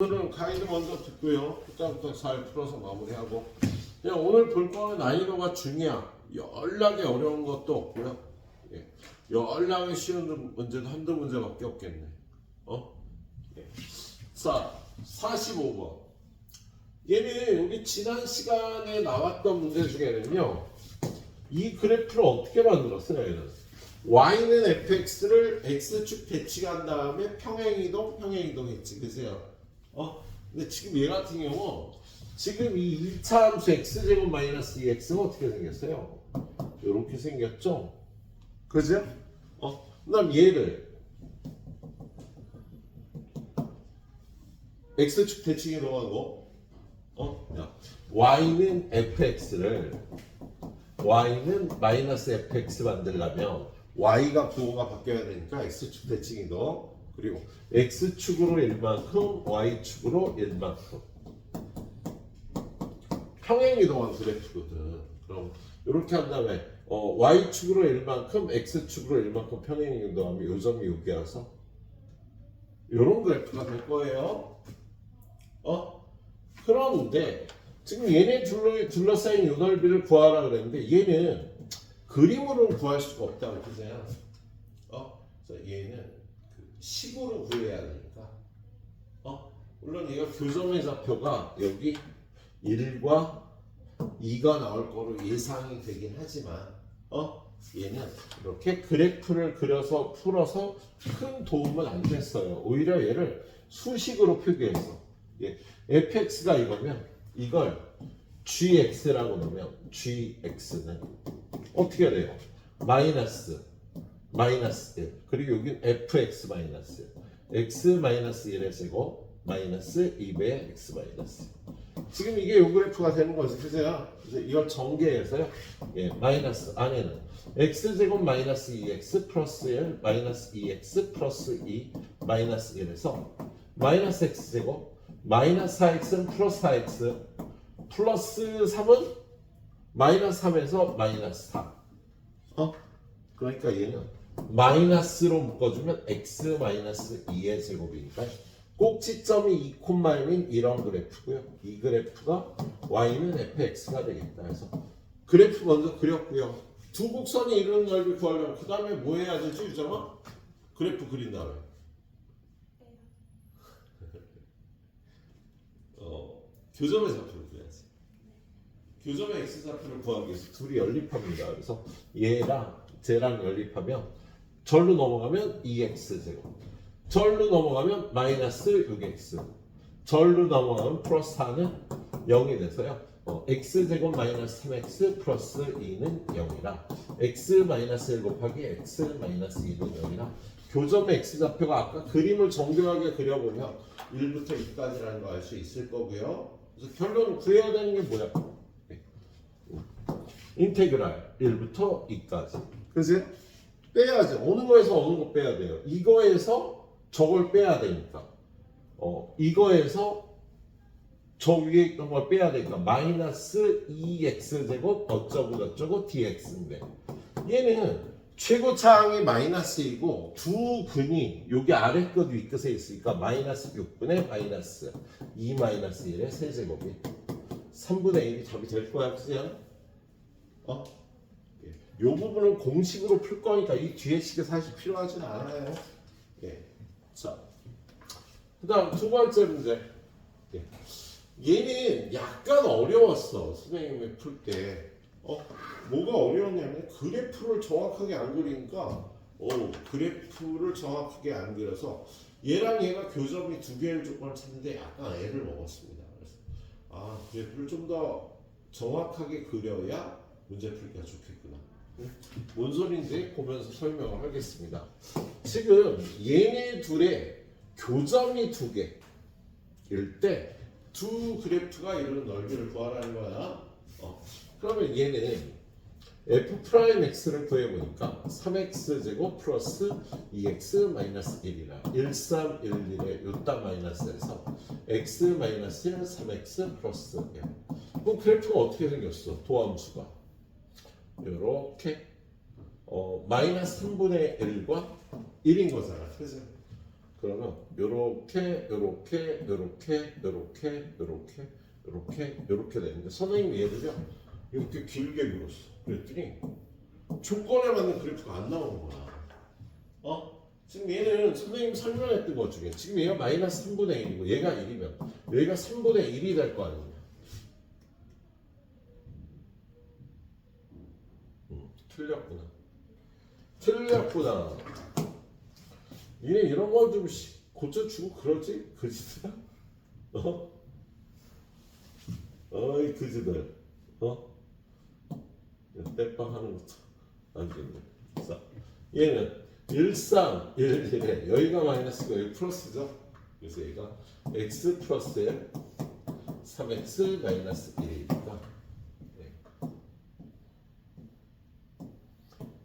오늘은 가이드 먼저 듣고요. 그다음부터 잘 풀어서 마무리하고. 그냥 오늘 볼 거는 난이도가 중이야. 연락이 어려운 것도 없고요. 예. 연락이 쉬운 문제도 한두 문제밖에 없겠네. 예. 자, 45번. 얘는 우리 지난 시간에 나왔던 문제 중에는요. 이 그래프를 어떻게 만들었어요? 얘는 y는 fx를 x축 대칭한 다음에 평행이동 했지. 그세요? 근데 지금 얘 같은 경우 지금 이 2차 함수 x제곱 마이너스 2x가 어떻게 생겼어요? 이렇게 생겼죠? 그죠? 그 다음 얘를 x축 대칭 이동하고 y는 fx를 y는 마이너스 fx 만들려면 y가 부호가 바뀌어야 되니까 x축 대칭 이동 그리고 x축으로 1만큼 y축으로 1만큼 평행이동한 그래프거든. 그럼 이렇게 한 다음에 y축으로 1만큼 x축으로 1만큼 평행이동하면 요 점이 여기여서 이런 그래프가 될 거예요. 그런데 지금 얘네 둘러싸인 요 넓이를 구하라 그랬는데 얘는 그림으로는 구할 수가 없다고 그러잖아요. 그래서 얘는 식으로 구해야 되니까 물론 얘가 교점의 좌표가 여기 1과 2가 나올 거로 예상이 되긴 하지만 얘는 이렇게 그래프를 그려서 풀어서 큰 도움은 안 됐어요. 오히려 얘를 수식으로 표기해서 fx가 이거면 이걸 gx라고 넣으면 gx는 어떻게 돼요? 마이너스 1 그리고 여긴 fx 마이너스 x 마이너스 1의 제곱 마이너스 2배의 x 마이너스 지금 이게 요 그래프가 되는 거죠. 그래서 이걸 전개해서요. 마이너스 안에는 x제곱 마이너스 2x 플러스 1 마이너스 2x 플러스 2 마이너스 1에서 마이너스 x제곱 마이너스 4x는 플러스 4x 플러스 3은 마이너스 3에서 마이너스 4 그러니까 얘는 마이너스로 묶어주면 x 마이너스 2의 제곱이니까 꼭지점이 2,1인 이런 그래프고요. 이 그래프가 y는 fx가 되겠다. 그래서 그래프 먼저 그렸고요. 두 곡선이 이루는 넓이 구하려면 그 다음에 뭐 해야 되지 유정아? 그래프 그린 다음에 교점의 좌표를 구해야지. 교점의 x좌표를 구하기 위해서 둘이 연립합니다. 그래서 얘랑 쟤랑 연립하면 절로 넘어가면 2x제곱 절로 넘어가면 마이너스 6x 절로 넘어가면 플러스 4는 0이 돼서요. x제곱 마이너스 3x 플러스 2는 0이라 x 마이너스 1 곱하기 x 마이너스 2는 0이라 교점의 x좌표가 아까 그림을 정교하게 그려보면 1부터 2까지라는 거 알 수 있을 거고요. 그래서 결론 구해야 되는 게 뭐야? 인테그랄 1부터 2까지 그치? 빼야지. 어느 거에서 어느 거 빼야 돼요. 이거에서 저걸 빼야 되니까 이거에서 저 위에 있던 걸 빼야 되니까 마이너스 2x제곱 어쩌고 dx인데 얘는 최고차항이 마이너스이고 두 근이 여기 아래 끝 위 끝에 있으니까 마이너스 6분의 마이너스 2 마이너스 1의 세제곱이 3분의 1이 답이 될 거야. 그냥 이 부분은 공식으로 풀 거니까 이 뒤에 식이 사실 필요하진 않아요. 자, 그다음 두 번째 문제. 얘는 약간 어려웠어. 선생님이 풀 때. 뭐가 어려웠냐면 그래프를 정확하게 안 그리니까 그래프를 정확하게 안 그려서 얘랑 얘가 교점이 두 개일 조건을 찾는데 약간 애를 먹었습니다. 그래서 그래프를 좀 더 정확하게 그려야 문제 풀기가 좋겠구나. 뭔 소리인지 보면서 설명을 하겠습니다. 지금 얘네 둘의 교점이 두 개일 때 두 그래프가 이루는 넓이를 구하라는 거야. 그러면 얘는 f'x를 구해보니까 3x제곱 플러스 2x 마이너스 1이라 1311의 요따 마이너스에서 x 마이너스 1 3x 플러스 1 그럼 그래프가 어떻게 생겼어? 도함수가 이렇게 마이너스 3분의 1과 1인 거잖아. 그래서 그러면 요렇게 요렇게 요렇게 요렇게 요렇게 요렇게 요렇게 되는데 선생님이 얘를요 이렇게 길게 그렸어. 그랬더니 조건에 맞는 그래프가 안 나오는 거야. 지금 얘는 선생님 설명했던 것 중에 지금 얘가 마이너스 3분의 1이고 얘가 1이면 여기가 3분의 1이 될 거 아니냐. 틀렸구나. 틀렸구나. 얘네 이런 거 좀 고쳐주고 그러지? 그지들아? 어이 그지들. 땜빵 하는 것도 안 되네. 자, 얘는 13, 1, 1에 여기가 마이너스고 여기 플러스죠? 그래서 얘가 x 플러스 1, 3x 마이너스 1이니까 네.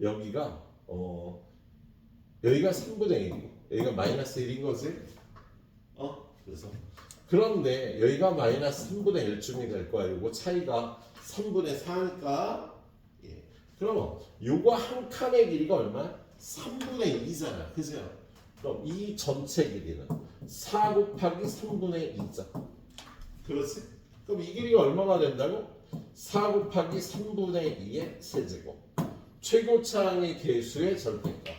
여기가 여기가 3분의 1이고 여기가 마이너스 1인 거지? 그래서 그런데 여기가 마이너스 3분의 1쯤이 될 거야. 요거 차이가 3분의 4니까 예. 그러면 요거 한 칸의 길이가 얼마야? 3분의 2잖아. 그죠? 그럼 이 전체 길이는 4 곱하기 3분의 2자. 그렇지? 그럼 이 길이가 얼마가 된다고? 4 곱하기 3분의 2의 세제곱. 최고차항의 개수의 절대값.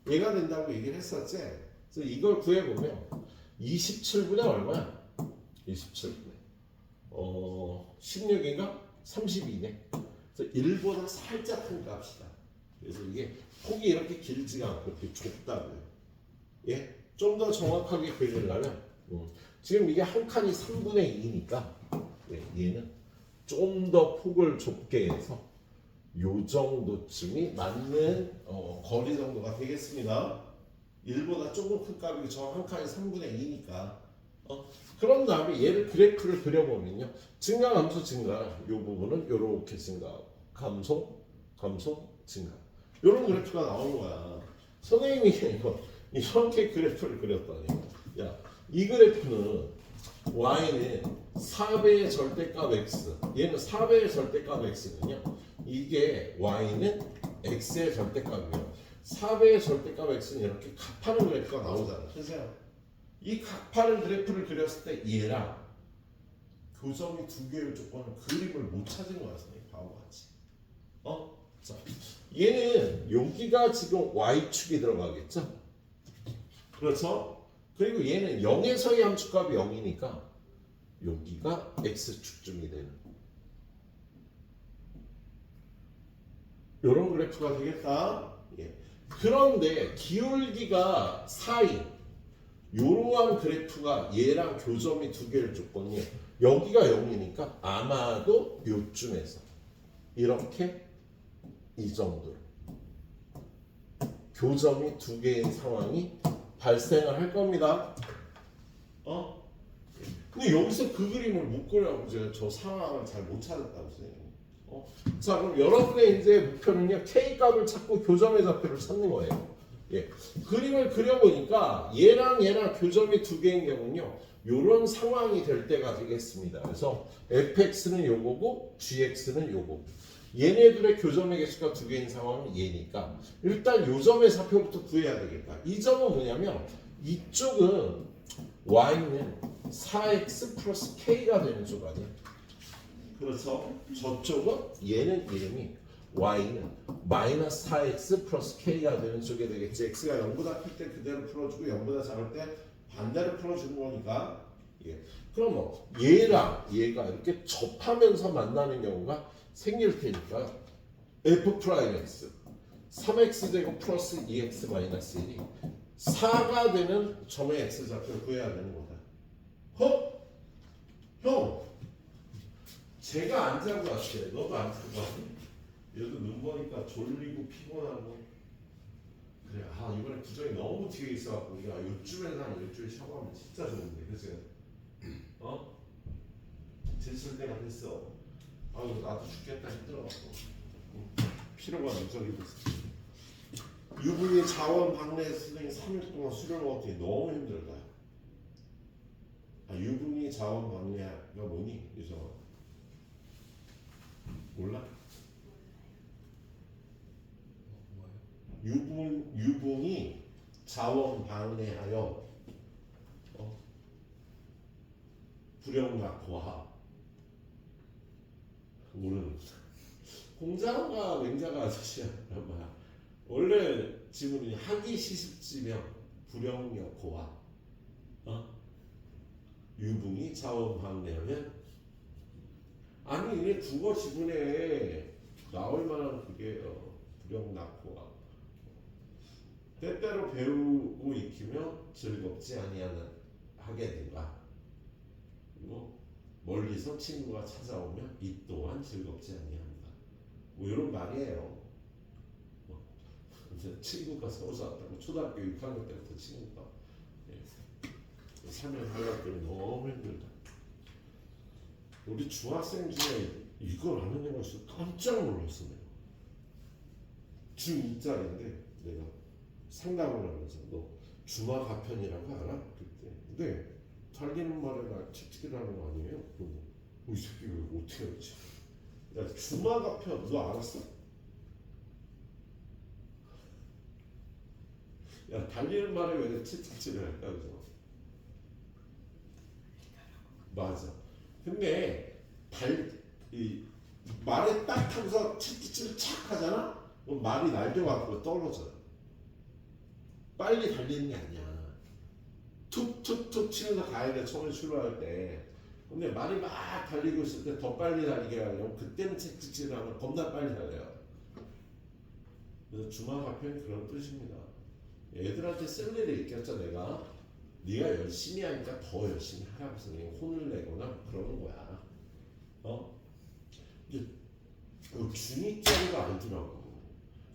얘가 된다고 얘기를 했었지? 그래서 이걸 구해보면 27분의 얼마야? 27분의 16인가? 32네. 그래서 1보다 살짝 큰 값이다. 그래서 이게 폭이 이렇게 길지가 않고 이렇게 좁다고요. 예? 좀 더 정확하게 그리려면 지금 이게 한 칸이 3분의 2니까 예, 얘는 좀 더 폭을 좁게 해서 요 정도쯤이 맞는 거리 정도가 되겠습니다. 1보다 조금 큰 값이고 저 한 칸이 3분의 2니까 그런 다음에 얘를 그래프를 그려보면요. 증가 감소 증가 요 부분은 요렇게 증가하고 감소 감소 증가 요런 그래프가 나오는 거야. 선생님이 이렇게 그래프를 그렸더니 야 이 그래프는 y는 4배의 절대값 x 얘는 4배의 절대값 x는요. 이게 y는 x의 절대값이에요. 4배의 절대값 x는 이렇게 값하는 그래프가 나오잖아. 그죠? 이 값하는 그래프를 그렸을 때 얘랑 교점이 두 개의 조건을 그림을 못 찾은 거야. 선생님 바보같이. 자, 얘는 여기가 지금 y축이 들어가겠죠? 그렇죠? 그리고 얘는 0에서의 함수값이 0이니까 여기가 x축쯤이 되는 이런 그래프가 되겠다. 예. 그런데 기울기가 4인 이러한 그래프가 얘랑 교점이 두 개를 조건이 여기가 0이니까 아마도 요쯤에서 이렇게 이 정도로 교점이 두 개인 상황이 발생을 할 겁니다. 근데 여기서 그 그림을 못 그려고 제가 저 상황을 잘 못 찾았다고 선생님. 자 그럼 여러분의 이제 목표는요 K 값을 찾고 교점의 좌표를 찾는 거예요. 예. 그림을 그려보니까 얘랑 교점이 두 개인 경우는요 이런 상황이 될 때가 되겠습니다. 그래서 fx는 요거고 gx는 요거고 얘네들의 교점의 개수가 두 개인 상황은 얘니까 일단 요 점의 좌표부터 구해야 되겠다. 이 점은 뭐냐면 이쪽은 y는 4x 플러스 k가 되는 쪽 아니야? 그렇죠. 저쪽은 얘는 이름이 y는 마이너스 4x 플러스 k가 되는 쪽이 되겠지. x가 0보다 클 때 그대로 풀어주고 0보다 작을 때 반대로 풀어주는 거니까. 예. 그럼 뭐 얘랑 얘가 이렇게 접하면서 만나는 경우가 생길 테니까 f 프라임 x 3x 제곱 플러스 2x 마이너스 1이 4가 되는 점의 x 좌표를 구해야 되는 거다. 형 제가 안 자고 왔어요. 너도 안 자고 왔니? 얘도 눈 보니까 졸리고 피곤하고 그래. 이번에 구정이 너무 뒤에 있어갖고 우리가 요쯤에서 한 일주일 샤워하면 진짜 좋은데 그치? 지칠 때가 됐어. 나도 죽겠다 힘들어갖고 피로가 누적이 됐어. 유분이 자원 방내에서 선생님 3일 동안 술을 먹었더니 너무 힘들다. 유분이 자원 방내가 뭐니? 유정아 몰라? 유분이 자원 방내하여 불영락고하 모르는 공자가 맹자가 아저씨야. 원래 지문이 학이 시습지명 불영역고하 유붕이 자원방내하면 아니 이게 국어 지문에 나올 만한 그게 불영락고하 때때로 배우고 익히며 즐겁지 아니하는 하게 된가. 그리고 멀리서 친구가 찾아오면 이 또한 즐겁지 아니한다. 뭐 이런 말이에요. 친구가 서울서 왔다고 초등학교 6학년 때부터 친구가 삶의 활락들이 너무 힘들다. 우리 중학생 중에 이걸 아는 애가 있어. 깜짝 놀랐어 내가. 중2짜리인데 내가 상담을 하면서 너 주마가편이라고 알아? 그때. 근데 달리는 말에 나 칙칙이라는 거 아니에요? 그러고 이 새끼 왜 어떻게 알지? 야 주마가편 너 알았어? 야 달리는 말에 왜 칙칙질을 할까 그래서 맞아. 근데 이 말에 딱 하고서 칙칙질 착 하잖아? 그럼 말이 날개와서 떨어져요. 빨리 달리는 게 아니야. 툭툭툭 치면서 가야 돼 처음에 출발할 때. 근데 말이 막 달리고 있을 때 더 빨리 달리게 하려면 그때는 칙칙질 하면 겁나 빨리 달려요. 그래서 주마가편이 그런 뜻입니다. 애들한테 쓸 일이 있겠죠 내가. 네가 열심히 하니까 더 열심히 하라고 해서 혼을 내거나 그러는 거야. 이제 중2짜리가 알더라고.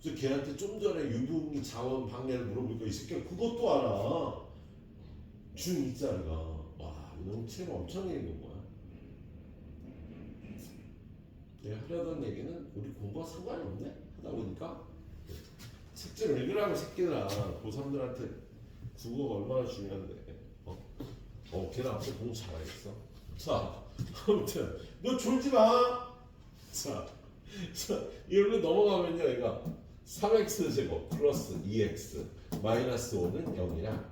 그래서 걔한테 좀 전에 유붕이 자원 방해를 물어보니까 이 새끼가 그것도 알아. 중2짜리가. 와 이놈 책 엄청 읽은 거야. 내가 하려던 얘기는 우리 공부와 상관이 없네 하다 보니까 책 좀 읽으라고 새끼들아. 고3들한테 국어가 얼마나 중요한데. 걔는 앞으로 공부 잘하겠어. 자 아무튼 너 졸지 마. 자 이걸로 넘어가면요 얘가 3x제곱 플러스 2x 마이너스 5는 0이랑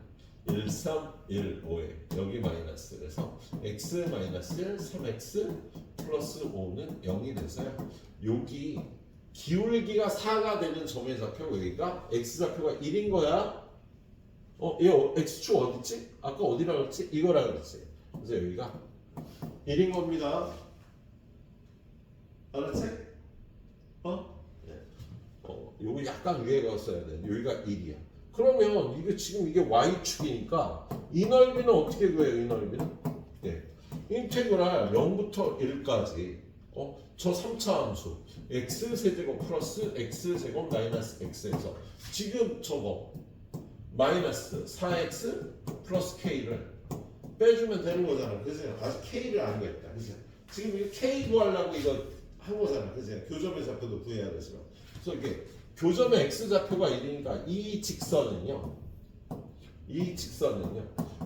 1, 3, 1, 5에 여기 마이너스 그래서 x 마이너스 3x 플러스 5는 0이 돼서요 여기 기울기가 4가 되는 점의 좌표가 여기가 x좌표가 1인 거야. 얘 x축 어딨지? 아까 어디라 그랬지? 이거라 그랬지. 그래서 여기가 1인 겁니다. 알았지? 네. 요거 약간 위에 갔어야 돼. 여기가 1이야. 그러면 이게 지금 이게 y축이니까 이 넓이는 어떻게 구해요? 이 넓이는? 네. 인테그랄 0부터 1까지 저 3차 함수 x세제곱 플러스 x제곱 마이너스 x에서 지금 저거 마이너스 4x 플러스 k를 빼주면 되는 거잖아. 그래서 아직 k를 안 구했다. 그죠? 지금 이 k 구하려고 이거 한 거잖아. 그죠? 교점의 좌표도 구해야 되죠. 그래서 이게 교점의 x좌표가 1이니까 이 직선은요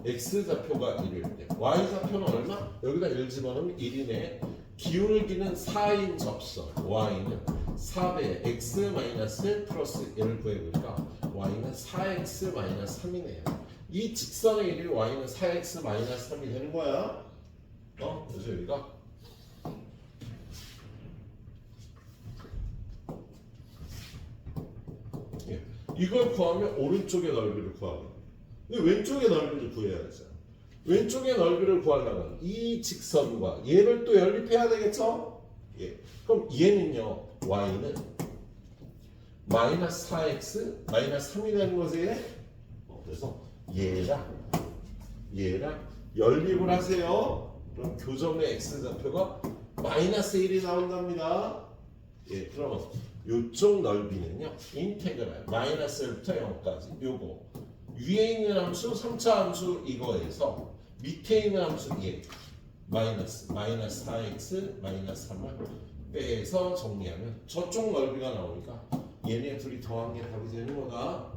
x좌표가 1일 때 y좌표는 얼마? 여기다 1 집어넣으면 1이네. 기울기는 4인 접선 y는 4배 x 마이너스 플러스 1을 구해보니까 y는 4x 마이너스 3이네요. 이 직선의 1이 y는 4x 마이너스 3이 되는 거야. 그래서 여기가 이걸 구하면 오른쪽의 넓이를 구하고 근데 왼쪽의 넓이를 구해야 되잖아. 왼쪽의 넓이를 구하려면 이 직선과 얘를 또 연립해야 되겠죠? 그럼 얘는요 y는 마이너스 4x 마이너스 3이 되는 거지. 그래서 얘랑 연립을 하세요. 그럼 교점의 x좌표가 마이너스 1이 나온답니다. 그러면 이쪽 넓이는요 인테그랄 마이너스 1부터 0까지 요거 위에 있는 함수 3차 함수 이거에서 밑에 있는 함수 얘 마이너스 4x 마이너스 3을 빼서 정리하면 저쪽 넓이가 나오니까 얘네 둘이 더한 게 답이 되는 거다.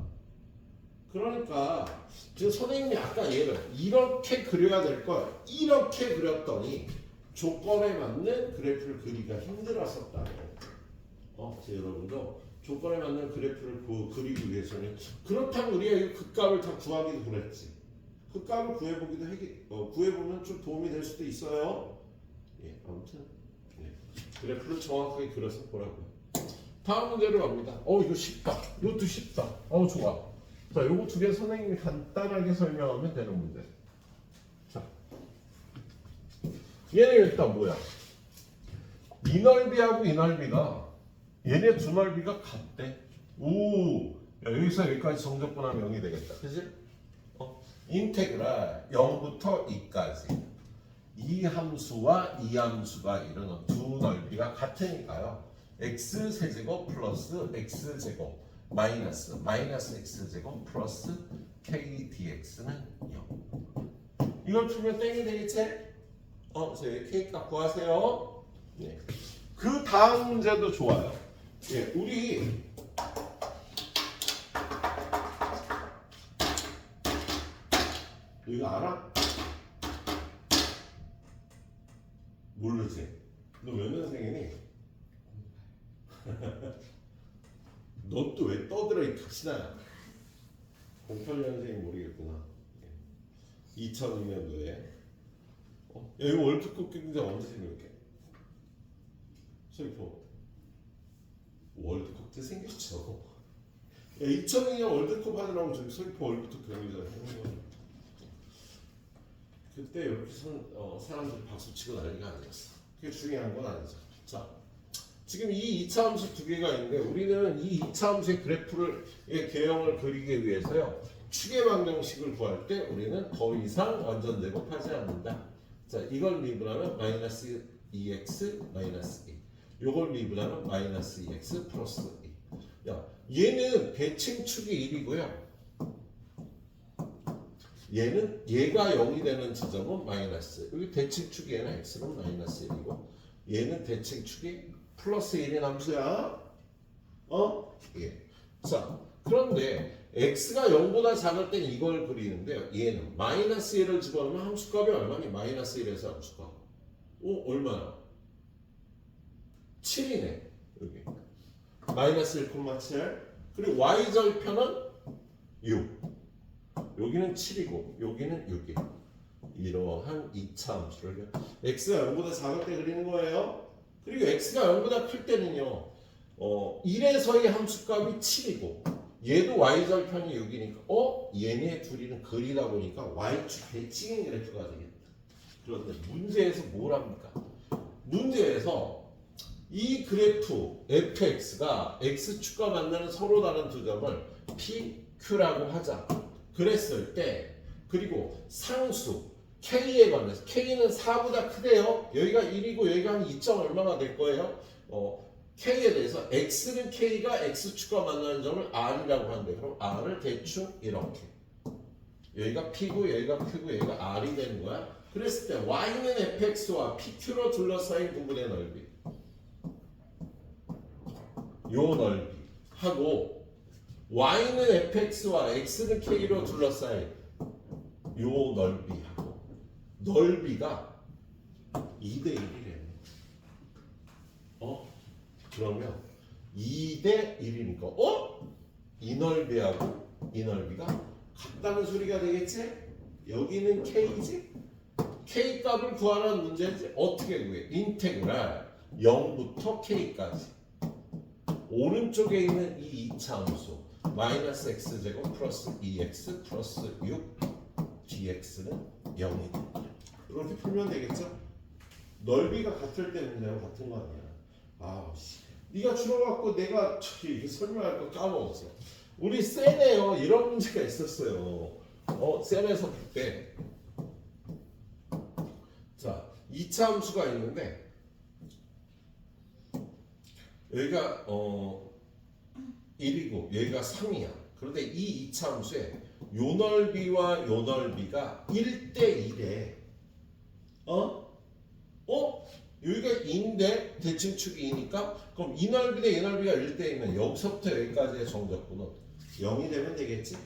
그러니까 지금 선생님이 아까 얘를 이렇게 그려야 될 걸 이렇게 그렸더니 조건에 맞는 그래프를 그리기가 힘들었었다고. 여러분도 조건에 맞는 그래프를 그리기 위해서는 그렇다면 우리가 이 극값을 다 구하기도 그랬지. 그 값을 구해보면 좀 도움이 될 수도 있어요. 예, 아무튼 예, 그래프를 정확하게 그려서 보라고요. 다음 문제로 갑니다. 이거 쉽다. 이것도 쉽다. 좋아. 자, 요거 두 개 선생님이 간단하게 설명하면 되는 문제. 자, 얘는 일단 뭐야? 이 넓이하고 이 넓이가 얘네 두 넓이가 같대. 오, 야, 여기서 여기까지 정적분하면 0이 되겠다. 그지? 인테그랄 0부터 2까지 이 함수와 이 함수가 이루는 두 넓이가 같으니까요. x 세제곱 플러스 x 제곱 마이너스 x 제곱 플러스 k dx는 0. 이걸 풀면 땡이 되겠지? 저희 k 값 구하세요. 네. 그 다음 문제도 좋아요. 예, 우리 이거 알아? 모르지? 너 몇 년생이니? 너 또 왜 떠들어 이 탁신아? 08년생 모르겠구나. 2002년도에 야, 이거 월드컵 경기장 언제 생겼게? 소리포 월드컵 때 생겼죠. 야, 2002년 월드컵 하느라고 저기 소리포 월드컵 경기장 생긴 거. 그때 이렇게 사람들이 박수 치고 난리가 아니었어. 그게 중요한 건 아니죠. 자, 지금 이 2차 함수 두 개가 있는데 우리는 이 2차 함수의 그래프를 개형을 그리기 위해서요. 추계 방정식을 구할 때 우리는 더 이상 완전 제곱하지 않는다. 자, 이걸 미분하면 마이너스 2x 마이너스 2. 요걸 미분하면 마이너스 2x 플러스 2. 야, 얘는 대칭축이 1이고요. 얘는 얘가 0이 되는 지점은 마이너스. 여기 대칭축이 얘는 x는 마이너스 1이고 얘는 대칭축이 플러스 1인 함수야. 예. 자, 그런데 x가 0보다 작을 땐 이걸 그리는데요. 얘는 마이너스 1을 집어넣으면 함수값이 얼마니? 마이너스 1에서 함수값. 얼마나? 7이네. 여기. 마이너스 1,7. 그리고 y절편은 6. 여기는 7이고 여기는 6이에요. 이러한 2차 함수를 x가 0보다 작을 때 그리는 거예요. 그리고 x가 0보다 클 때는요. 1에서의 함수값이 7이고 얘도 y절편이 6이니까 얘네 둘이는 그리다 보니까 y축 대칭인 그래프가 되겠다. 그런데 문제에서 뭘 합니까? 문제에서 이 그래프 fx가 x축과 만나는 서로 다른 두 점을 p, q라고 하자. 그랬을 때 그리고 상수 k에 관해서 k는 4보다 크대요. 여기가 1이고 여기가 한 2점 얼마가 될 거예요? k에 대해서 x는 k가 x축과 만나는 점을 r이라고 하는데 그럼 r을 대충 이렇게 여기가 p고 여기가 q고 여기가 r이 되는 거야. 그랬을 때 y는 fx와 pq로 둘러싸인 부분의 넓이 요 넓이 하고 y는 fx와 x는 k로 둘러싸인 요 넓이하고 넓이가 2대 1이래요. 그러면 2대 1이니까 이 넓이하고 이 넓이가 같다는 소리가 되겠지? 여기는 k지? k 값을 구하라는 문제지? 어떻게 구해? 인테그랄 0부터 k까지 오른쪽에 있는 이 2차 함수 마이너스 x제곱 플러스 2x 플러스 6 dx는 0이 된다. 이렇게 풀면 되겠죠? 넓이가 같을 때 문제랑 같은 거 아니야. 네가 줄어갖고 내가 이게 설명할 거 까먹었어. 우리 쌤에요 이런 문제가 있었어요. 쌤에서 볼 때 자 2차 함수가 있는데 여기가 1이고 여기가 3이야. 그런데 이 2차 함수에 요 넓이와 요 넓이가 1대 1에 여기가 2인데 대칭축이 2니까 그럼 이 넓이 대 이 넓이가 1대 1이면 여기서부터 여기까지의 정적분은 0이 되면 되겠지?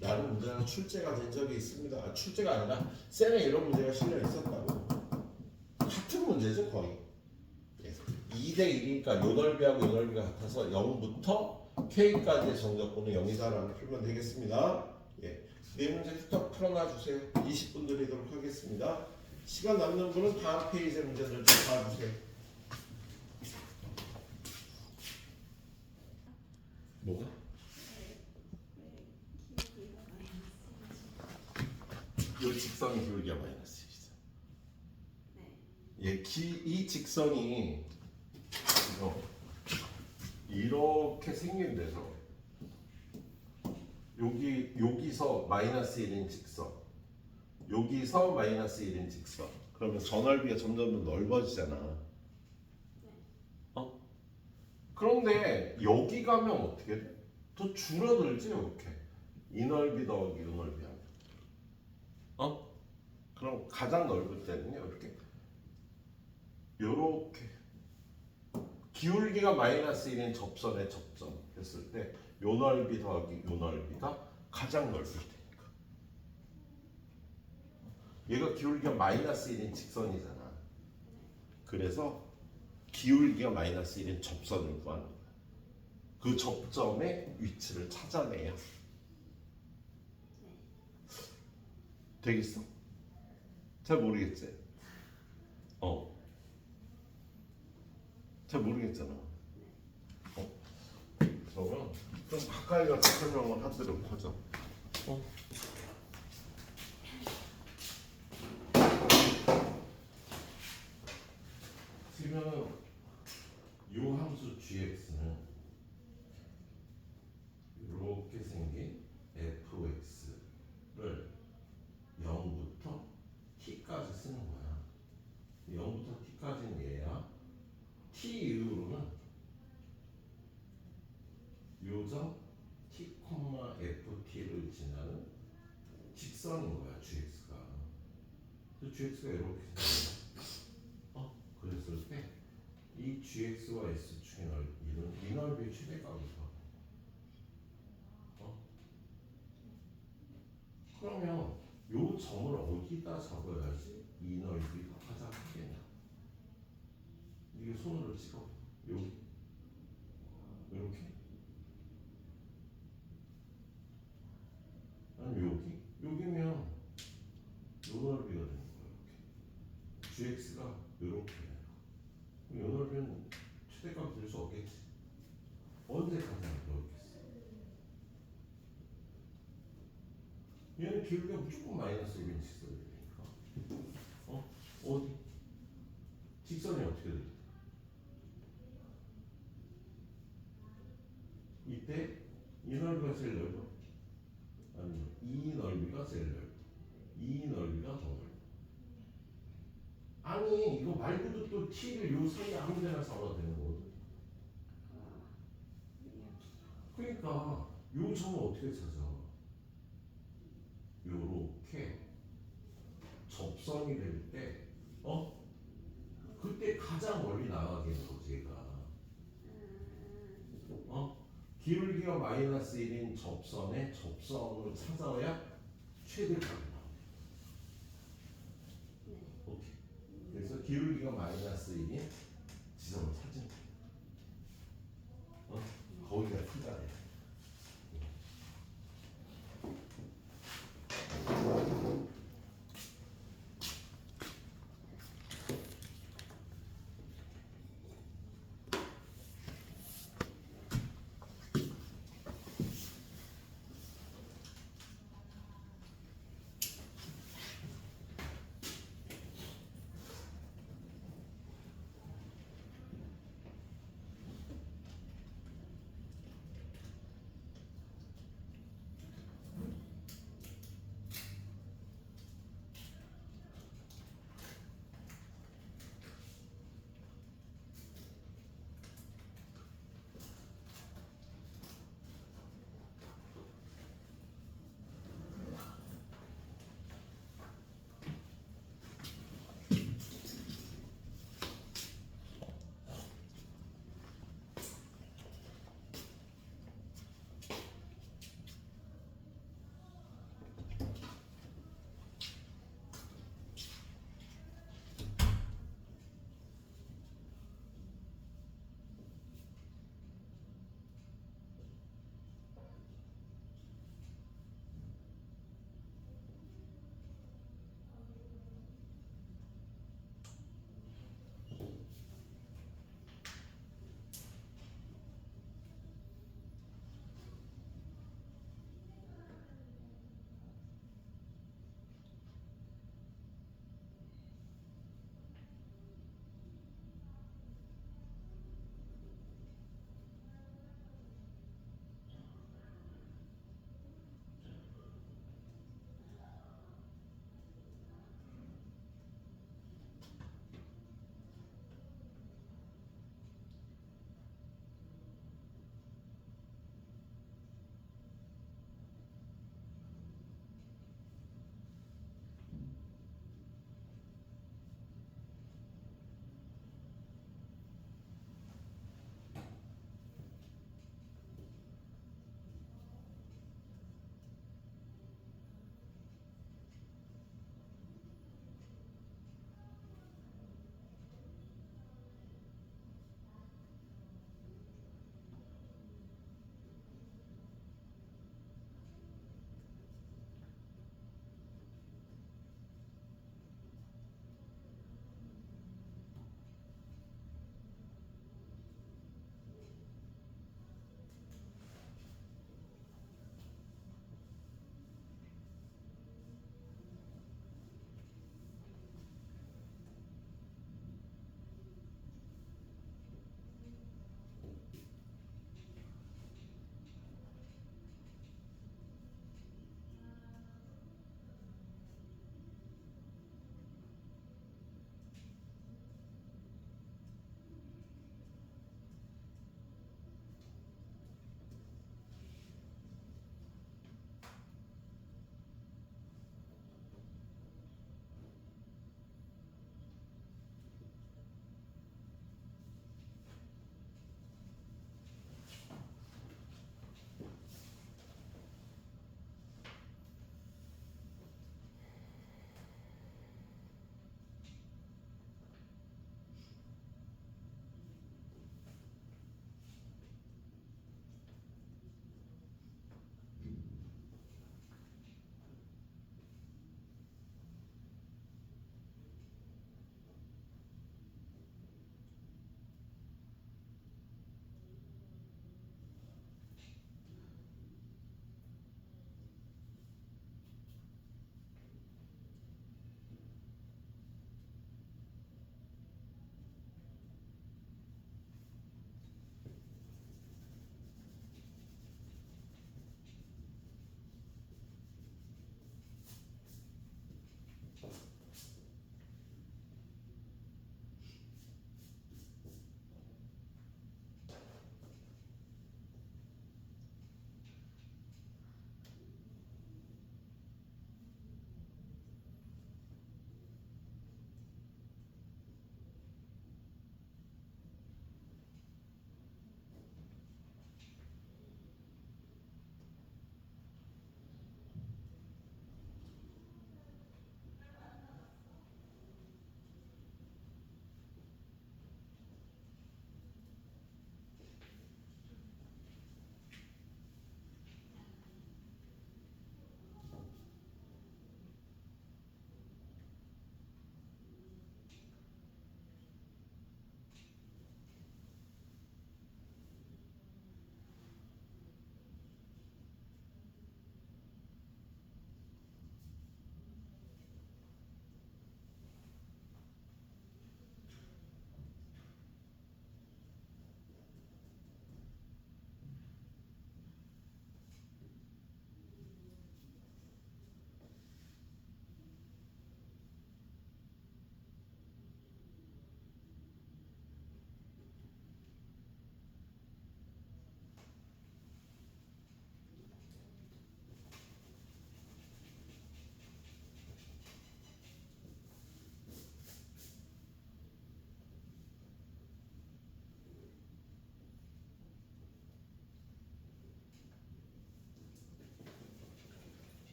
라는 문제가 출제가 된 적이 있습니다. 출제가 아니라 쌤에 이런 문제가 실려 있었다고. 같은 문제죠 거의. 2대 1이니까 요 넓이하고 요 넓이가 같아서 0부터 k까지의 정적분은 0이다라고 풀면 되겠습니다. 네 문제 후딱 풀어놔 주세요. 20분 드리도록 하겠습니다. 시간 남는 분은 다음 페이지 문제들 좀 봐주세요. 뭐가? 이 직선이 기울기가 마이너스 1이죠. 이 직선이 이렇게 생긴데서 여기서 마이너스 1인 직선, 여기서 마이너스 1인 직선. 그러면 전월비가 점점 더 넓어지잖아. 그런데 여기 가면 어떻게 돼? 더 줄어들지 이렇게. 이 넓이 더하기 이 넓이 하면. 그럼 가장 넓을 때는요 이렇게 기울기가 마이너스 1인 접선에 접점했을 때 요 넓이 더하기 요 넓이가 가장 넓을 테니까. 얘가 기울기가 마이너스 1인 직선이잖아. 그래서 기울기가 마이너스 1인 접선을 구하는 거야. 그 접점의 위치를 찾아내야 되겠어? 잘 모르겠지? 잘 모르겠잖아. 그러면 좀 가까이 가서 설명을 하도록 하죠. 그러면 이 함수 gx는 이렇게 생긴 fx를 0부터 t까지 쓰는 거야. 0부터 t까지는 얘야. t 이후로는 요점 t, ft를 지나는 직선인 거야 gx가. 그래서 gx가 이렇게 생겨. 그랬을 때 이 gx와 s축의 넓이는 이 넓이의 최대값이죠. 그러면 요 점을 어디다 잡아야지 이 넓이가 가장 크겠냐? 이게 손으로 찍어. 여기 이렇게. 아니 여기면 요 넓이가 되는 거야. 이렇게. gx가 이렇게. 요 넓이는 최대값 될 수 없겠지. 언제 가장 넓겠어? 얘는 기울기가 무조건 마이너스 1인 직선이 되니까. 어디? 직선이 어떻게 돼? 이때 이 넓이가 제일 넓어? 아니면 이 넓이가 제일 넓어? 이 넓이가 더 넓어? 아니 이거 말고도 또 t를 요 사이에 아무 데나 잡아도 되는 거거든. 그러니까 요 점을 어떻게 찾아? 요렇게 접선이 될 때, 그때 가장 멀리 나가게 되는 거지 얘가. 기울기가 마이너스 1인 접선에 접선으로 찾아야 최대값이 나옵니다. 오케이. 그래서 기울기가 마이너스 1인 지점을 찾으면 돼. 거기가 크다.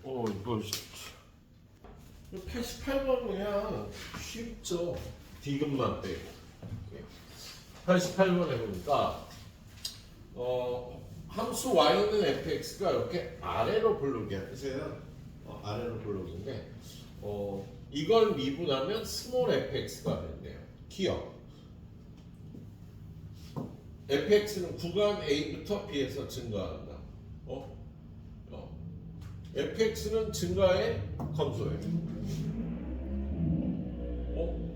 이거 88번 그냥 쉽죠. 디귿만 빼고. 88번 해보니까 함수 y는 fx가 이렇게 아래로 블록이야. 그죠? 아래로 블록인데 이걸 미분하면 스몰 fx가 된대요. 기억. fx는 구간 a부터 b에서 증가한다. fx는 증가의 감소예요.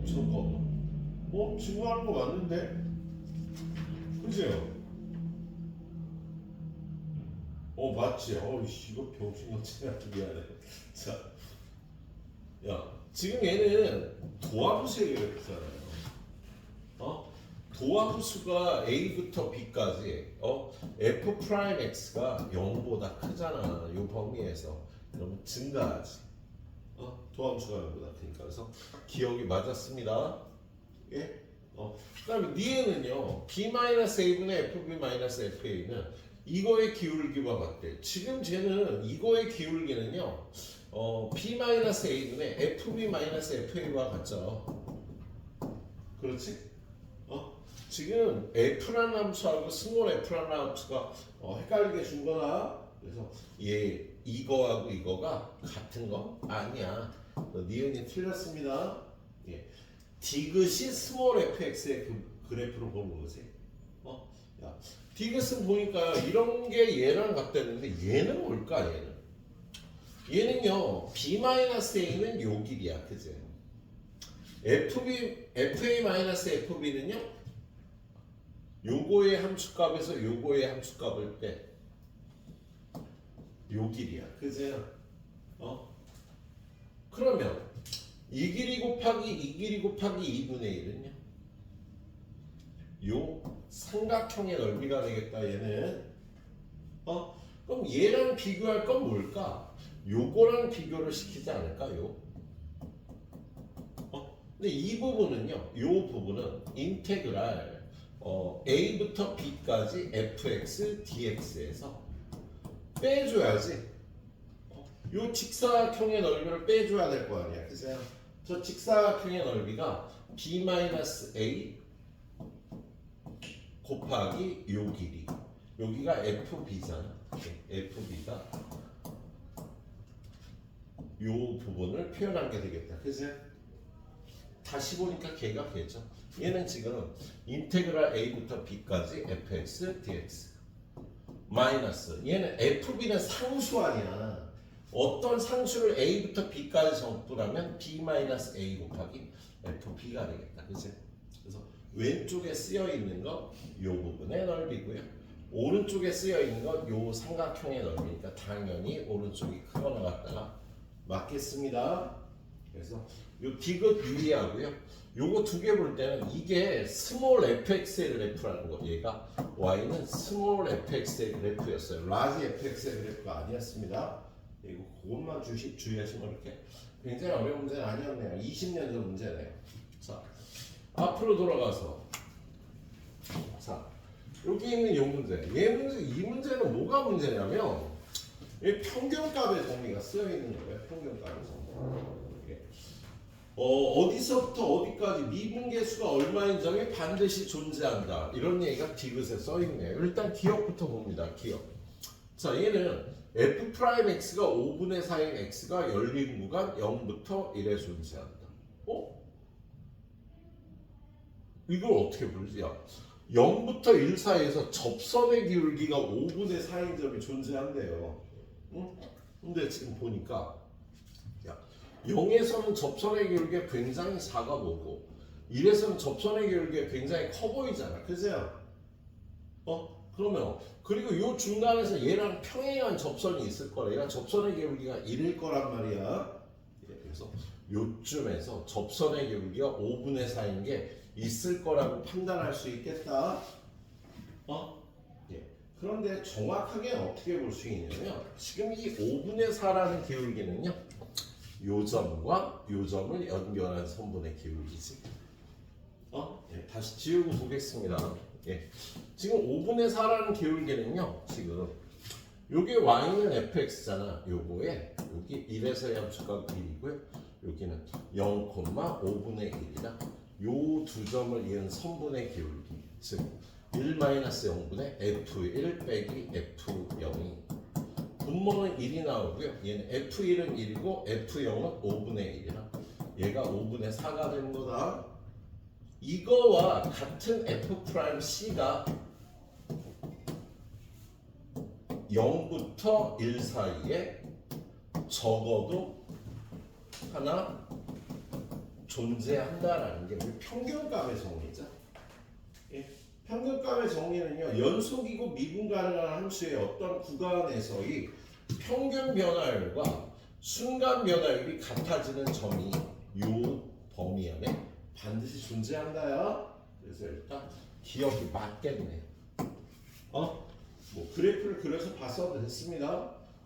잠깐만. 증가하는 거 맞는데? 그죠? 맞지? 이거 병신같이 미안해. 자, 야, 지금 얘는 도함수의 그래프잖아요. 도함수가 a부터 b까지 f 프라임 x가 0보다 크잖아. 이 범위에서. 그럼 증가하지. 도함수가 0보다 크니까. 그래서 기억이 맞았습니다. 예? 그다음에 니에는요. b-a분의 fb-fa는 이거의 기울기와 같대. 지금 쟤는 이거의 기울기는요. b-a분의 fb-fa와 같죠. 그렇지? 지금 f라는 함수하고 스몰 f라는 함수가 헷갈리게 준 거나. 그래서 이거하고 이거가 같은 거 아니야. 니은이 틀렸습니다. 예. 디귿이 스몰 fx의 그래프로 보는 거지. 야, 디귿은 보니까 이런 게 얘랑 같다는데 얘는 뭘까? 얘는요 b-a는 요 길이야. 그지? fa-fb는요 요거의 함수값에서 요거의 함수값을 빼. 요 길이야. 그지? 그러면 이 길이 곱하기 이 길이 곱하기 2분의 1은요? 요 삼각형의 넓이가 되겠다. 얘는. 그럼 얘랑 비교할 건 뭘까? 요거랑 비교를 시키지 않을까요? 근데 이 부분은요. 요 부분은 인테그랄 a부터 b까지 fx dx에서 빼줘야지. 요 직사각형의 넓이를 빼줘야 될 거 아니야. 그죠? 저 직사각형의 넓이가 b-a 곱하기 요 길이. 여기가 fb잖아. fb가 요 부분을 표현한 게 되겠다. 그죠? 다시 보니까 걔가 걔죠. 얘는 지금 인테그랄 a부터 b까지 fx dx 마이너스 얘는 fb는 상수 아니야. 어떤 상수를 a부터 b까지 정부라면 b-a 곱하기 fb가 되겠다. 그치? 그래서 왼쪽에 쓰여 있는 건 이 부분의 넓이고요. 오른쪽에 쓰여 있는 건 이 삼각형의 넓이니까 당연히 오른쪽이 크거나 같다가 맞겠습니다. 그래서 요 디귿 유리하고요. 요거 두 개 볼 때는 이게 스몰 fx의 그래프라는 거. 얘가 y는 스몰 fx의 그래프였어요. 라지 fx의 그래프가 아니었습니다. 이거 그것만 주의하시면 이렇게 굉장히 어려운 문제는 아니었네요. 20년 전 문제네요. 자, 앞으로 돌아가서 자, 여기 있는 이 문제. 이 문제는 뭐가 문제냐면 이 평균값의 정리가 쓰여 있는 거예요. 평균값의 정리. 어디서부터 어디까지 미분계수가 얼마인 점이 반드시 존재한다. 이런 얘기가 디귿에 써있네요. 일단 기억부터 봅니다. 기억. 자, 얘는 f'x가 5분의 4인 x가 열린 구간 0부터 1에 존재한다. 이걸 어떻게 부르지? 0부터 1 사이에서 접선의 기울기가 5분의 4인 점이 존재한대요. 근데 지금 보니까 0에서는 접선의 기울기가 굉장히 작아 보고 1에서는 접선의 기울기가 굉장히 커 보이잖아. 그죠? 그러면 그리고 요 중간에서 얘랑 평행한 접선이 있을 거라. 얘가 접선의 기울기가 1일 거란 말이야. 그래서 요쯤에서 접선의 기울기가 5분의 4인 게 있을 거라고 판단할 수 있겠다. 그런데 정확하게 어떻게 볼 수 있냐면 지금 이 5분의 4라는 기울기는요. 요 점과 요 점을 연결한 선분의 기울기지. 다시 지우고 보겠습니다. 지금 5분의 4라는 기울기는요. 지금 요게 y는 fx잖아. 요거에 여기 1에서의 함수가 1이고요. 여기는 0,5분의 1이다. 요 두 점을 이은 선분의 기울기, 즉 1-0분의 F1 빼기 F0이 분모는 1이 나오고요. 얘는 F1은 1이고 F0은 5분의 1이라 얘가 5분의 4가 되는 거다. 이거와 같은 F'C가 0부터 1 사이에 적어도 하나 존재한다라는 게 우리 평균값의 정리죠. 예? 평균값의 정리는요, 연속이고 미분 가능한 함수의 어떤 구간에서의 평균 변화율과 순간 변화율이 같아지는 점이 이 범위 안에 반드시 존재한다요. 그래서 일단 기억이 맞겠네. 뭐 그래프를 그려서 봤어도 됐습니다.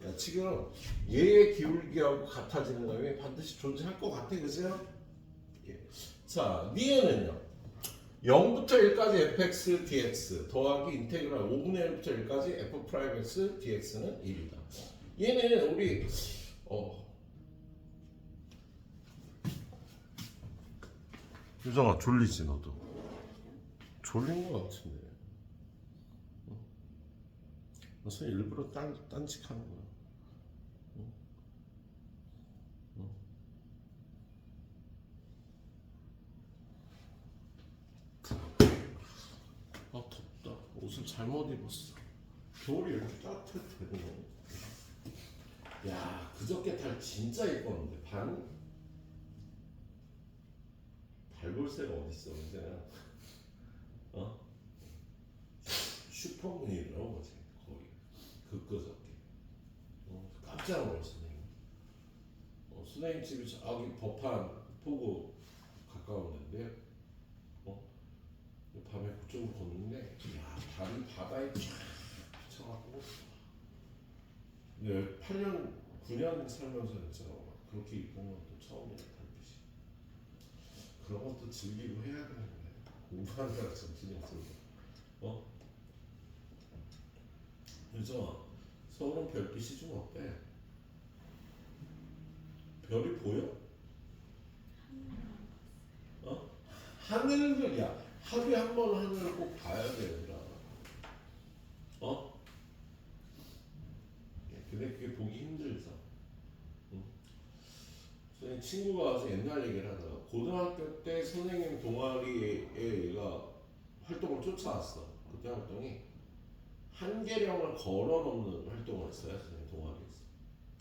야, 지금 얘의 기울기하고 같아지는 점이 반드시 존재할 것 같아, 그죠? 예. 자, 니은은요 0부터 1까지 fx dx 더하기 인테그랄 5분의 1부터 1까지 f'x dx는 1이다. 얘는 우리 유정아 졸리지 너도? 졸린 것 같은데. 무슨 일부러 딴짓하는 거야. 아 덥다. 옷을 잘못 입었어. 겨울이 이렇게 따뜻해. 야, 그저께 달 진짜 예뻤는데 발볼새가 어딨어 이제는. 슈퍼문이라고 어제 거의 그저께. 깜짝 놀랐어. 선생님 집이 저기 법한 포구 가까운 데인데 밤에 그쪽으로 걷는데 야, 달이 바다에 쫙 비쳐갖고 근데 8년 9년 살면서 진짜 그렇게 이쁜 건 또 처음이야. 달빛이 그런 것도 즐기고 해야 되는데 공부하느라 정신이 없어서. 그래서 서울은 별빛이 좀 어때? 별이 보여? 하늘을 야 하루에 한 번 하늘을 꼭 봐야 되더라. 근데 그게 보기 힘들죠. 선생님 친구가 와서 옛날 얘기를 하다가 고등학교 때 선생님 동아리에 얘가 활동을 쫓아왔어. 그때 활동이 한계령을 걸어 넘는 활동을 했어요. 선생님 동아리에서.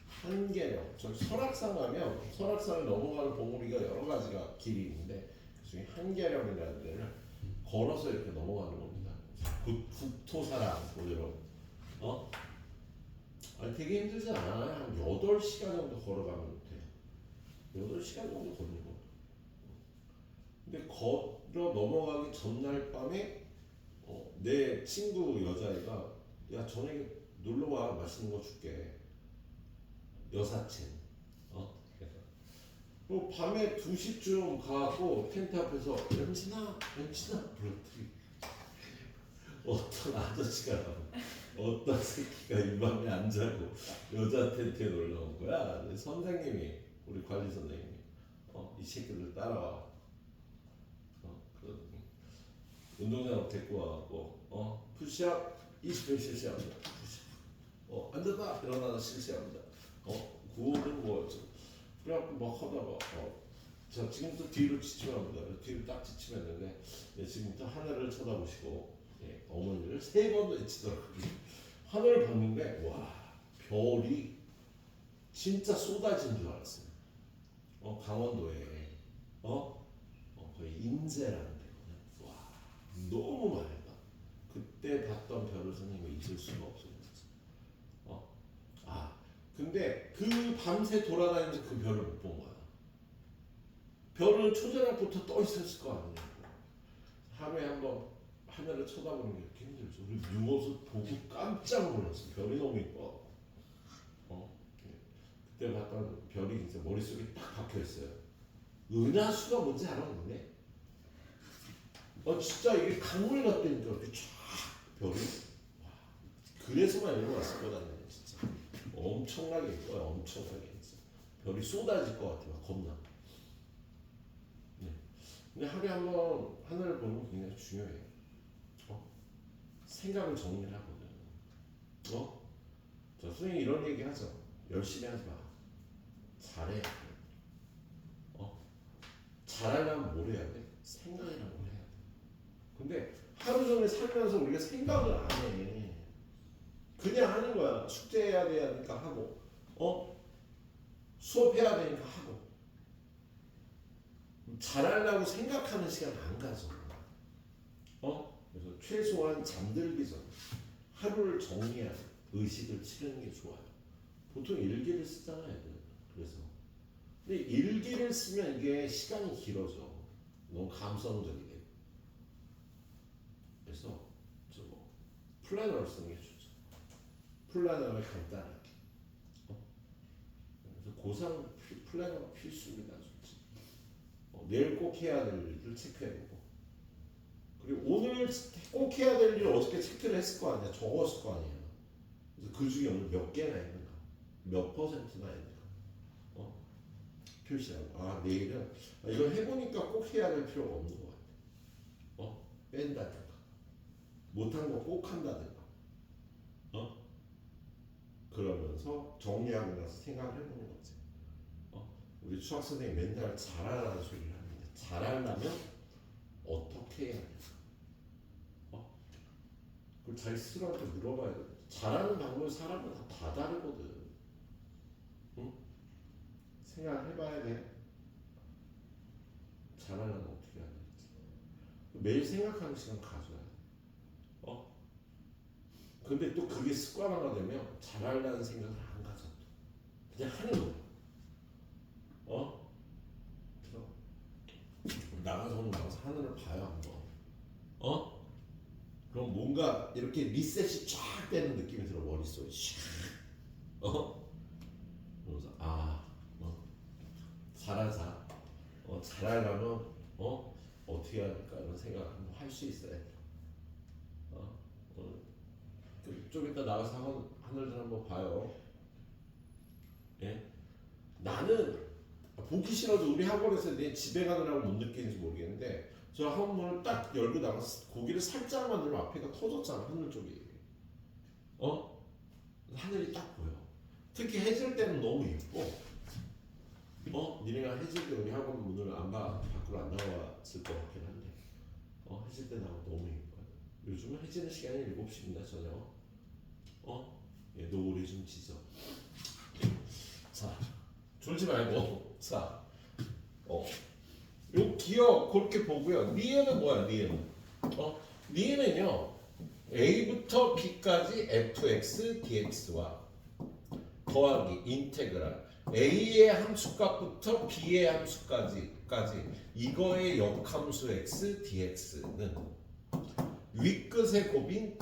한계령. 저기 설악산 가면 설악산을 넘어가는 봉우리가 여러 가지가 길이 있는데 그중에 한계령이라는 데를 걸어서 이렇게 넘어가는 겁니다. 국토사랑 뭐처럼. 아니 되게 힘들지 않아요. 한 8시간 정도 걸어가면 돼요. 8시간 정도 걷는 거. 근데 걸어 넘어가기 전날 밤에 내 친구 여자애가 야 저녁에 놀러와 맛있는 거 줄게. 여사친. 밤에 2시쯤 가고 텐트 앞에서 연진아 불렀더니 어떤 아저씨가 어떤 새끼가 이 밤에 안 자고 여자 텐트에 놀러 온 거야. 선생님이 우리 관리 선생님이 이 새끼들 따라와. 그러더니 운동장으로 데리고 와갖고 푸시업 20분 실시합니다. 푸시업. 앉았다 일어나서 실시합니다. 구호는 뭐였죠? 그래갖고 막 하다가 자 지금부터 뒤로 지침합니다. 뒤로 딱 지침했는데 지금부터 하늘을 쳐다보시고 어머니를 3번 외치더라고요. 하늘을 봤는데 와 별이 진짜 쏟아진 줄 알았어요. 강원도에 거의 인제라는 데거든. 와 너무 맑아. 그때 봤던 별을 선생님이 잊을 수가 없어요. 근데 그 밤새 돌아다니면서 그 별을 못 본 거야. 별은 초저녁부터 떠 있었을 거 아니에요. 하루에 한번 하늘을 쳐다보는 게 이렇게 힘들죠. 우리 유모습 보고 깜짝 놀랐어. 별이 너무 이뻐. 그때 봤던 별이 진짜 머릿속에 딱 박혀 있어요. 은하수가 뭔지 알아, 근데? 진짜 이게 강물 같다니까 이렇게 쫙 별이. 와, 그래서만 일로 왔을 거다, 진짜. 엄청나게 예뻐요. 엄청나게. 별이 쏟아질 것 같아요. 겁나. 네. 근데 하루에 한 번 하늘을 보는 게 굉장히 중요해요. 생각을 정리를 하거든. 자, 선생님이 이런 얘기 하죠. 열심히 하지 마. 잘해. 잘하려면 뭘 해야 돼? 생각이라는 걸 해야 돼. 근데 하루 종일 살면서 우리가 생각을 안 해. 그냥 하는 거야. 숙제해야 되니까 하고, 수업해야 되니까 하고. 잘하려고 생각하는 시간 안 가져. 그래서 최소한 잠들기 전에 하루를 정리하는 의식을 치르는 게 좋아요. 보통 일기를 쓰잖아요. 그래서 근데 일기를 쓰면 이게 시간이 길어져. 너무 감성적이게. 그래서 플래너를 쓰는 게 좋죠. 플래너를 간단하게. 그래서 고3 플래너가 필수입니다. 내일 꼭 해야 될 일을 체크해보고, 그리고 오늘 꼭 해야 될 일을 어저께 체크를 했을 거 아니야. 적었을 거 아니야. 그래서 그 중에 오늘 몇 개나 있는가, 몇 퍼센트나 있는가 표시하고, 내일은 이걸 해보니까 꼭 해야 될 필요가 없는 것 같아. 뺀다든가, 못한 거 꼭 한다든가, 그러면서 정리하고 나서 생각을 해보는 거지. 우리 수학 선생님 맨날 잘하라는 소리를 합니다. 잘하려면 어떻게 해야 될까? 그걸 자기 스스로한테 물어봐야 돼. 잘하는 방법은 사람마다 다 다르거든. 응? 생각을 해봐야 돼. 잘하려면 어떻게 해야 될지. 매일 생각하는 시간 가져야 돼. 근데 또 그게 습관화가 되면 잘하려는 생각을 안 가져. 그냥 하는 거야. 나가서 오늘 나가서 하늘을 봐요 한번. 그럼 뭔가 이렇게 리셋이 쫙 되는 느낌이 들어. 머릿속에 샥. 그래서 잘하자. 잘하려면 어떻게 해야 할까 이런 생각 한번 할 수 있어야 돼. 좀 이따 나가서 하늘을 한번 봐요. 예? 나는 보기 싫어도 우리 학원에서 내 집에 가느라고 못 느끼는지 모르겠는데, 저 학원문을 딱 열고 나가서 고개를 살짝만 들면 앞에가 터졌잖아. 하늘 쪽이. 하늘이 딱 보여. 특히 해질 때는 너무 이뻐. 니네가 해질 때 우리 학원 문을 밖으로 안 나왔을 것 같긴 한데, 해질 때 나오면 너무 이뻐요. 요즘은 해지는 시간이 7시입니다. 저녁. 노을이 좀 지죠. 자, 졸지 말고. 자, 요 기억 그렇게 보고요. 니은은 뭐야? 니은. 니은은요, a부터 b까지 fx dx와 더하기 인테그랄 a의 함수값부터 b의 함수까지 이거의 역함수 x dx는 윗끝의 곱인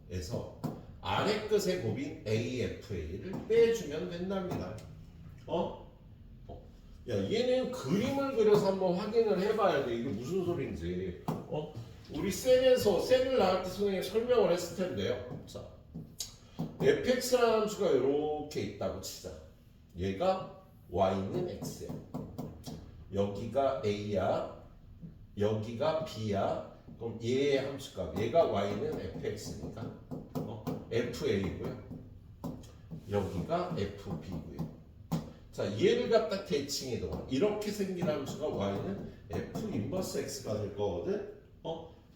bfb에서 아래끝의 곱인 AFA를 빼주면 된답니다. 야, 얘는 그림을 그려서 한번 확인을 해봐야 돼. 이게 무슨 소리인지. 우리 셀을 나갈 때 선생님이 설명을 했을 텐데요. 자, fx라는 함수가 이렇게 있다고 치자. 얘가 y는 x야. 여기가 a야. 여기가 b야. 그럼 얘의 함수값, 얘가 y는 fx니까 fa고요. 여기가 fb고요. 자, 얘를 갖다 대칭해도 이렇게 생긴 함수가 y는 f 인버스 x가 될 거거든.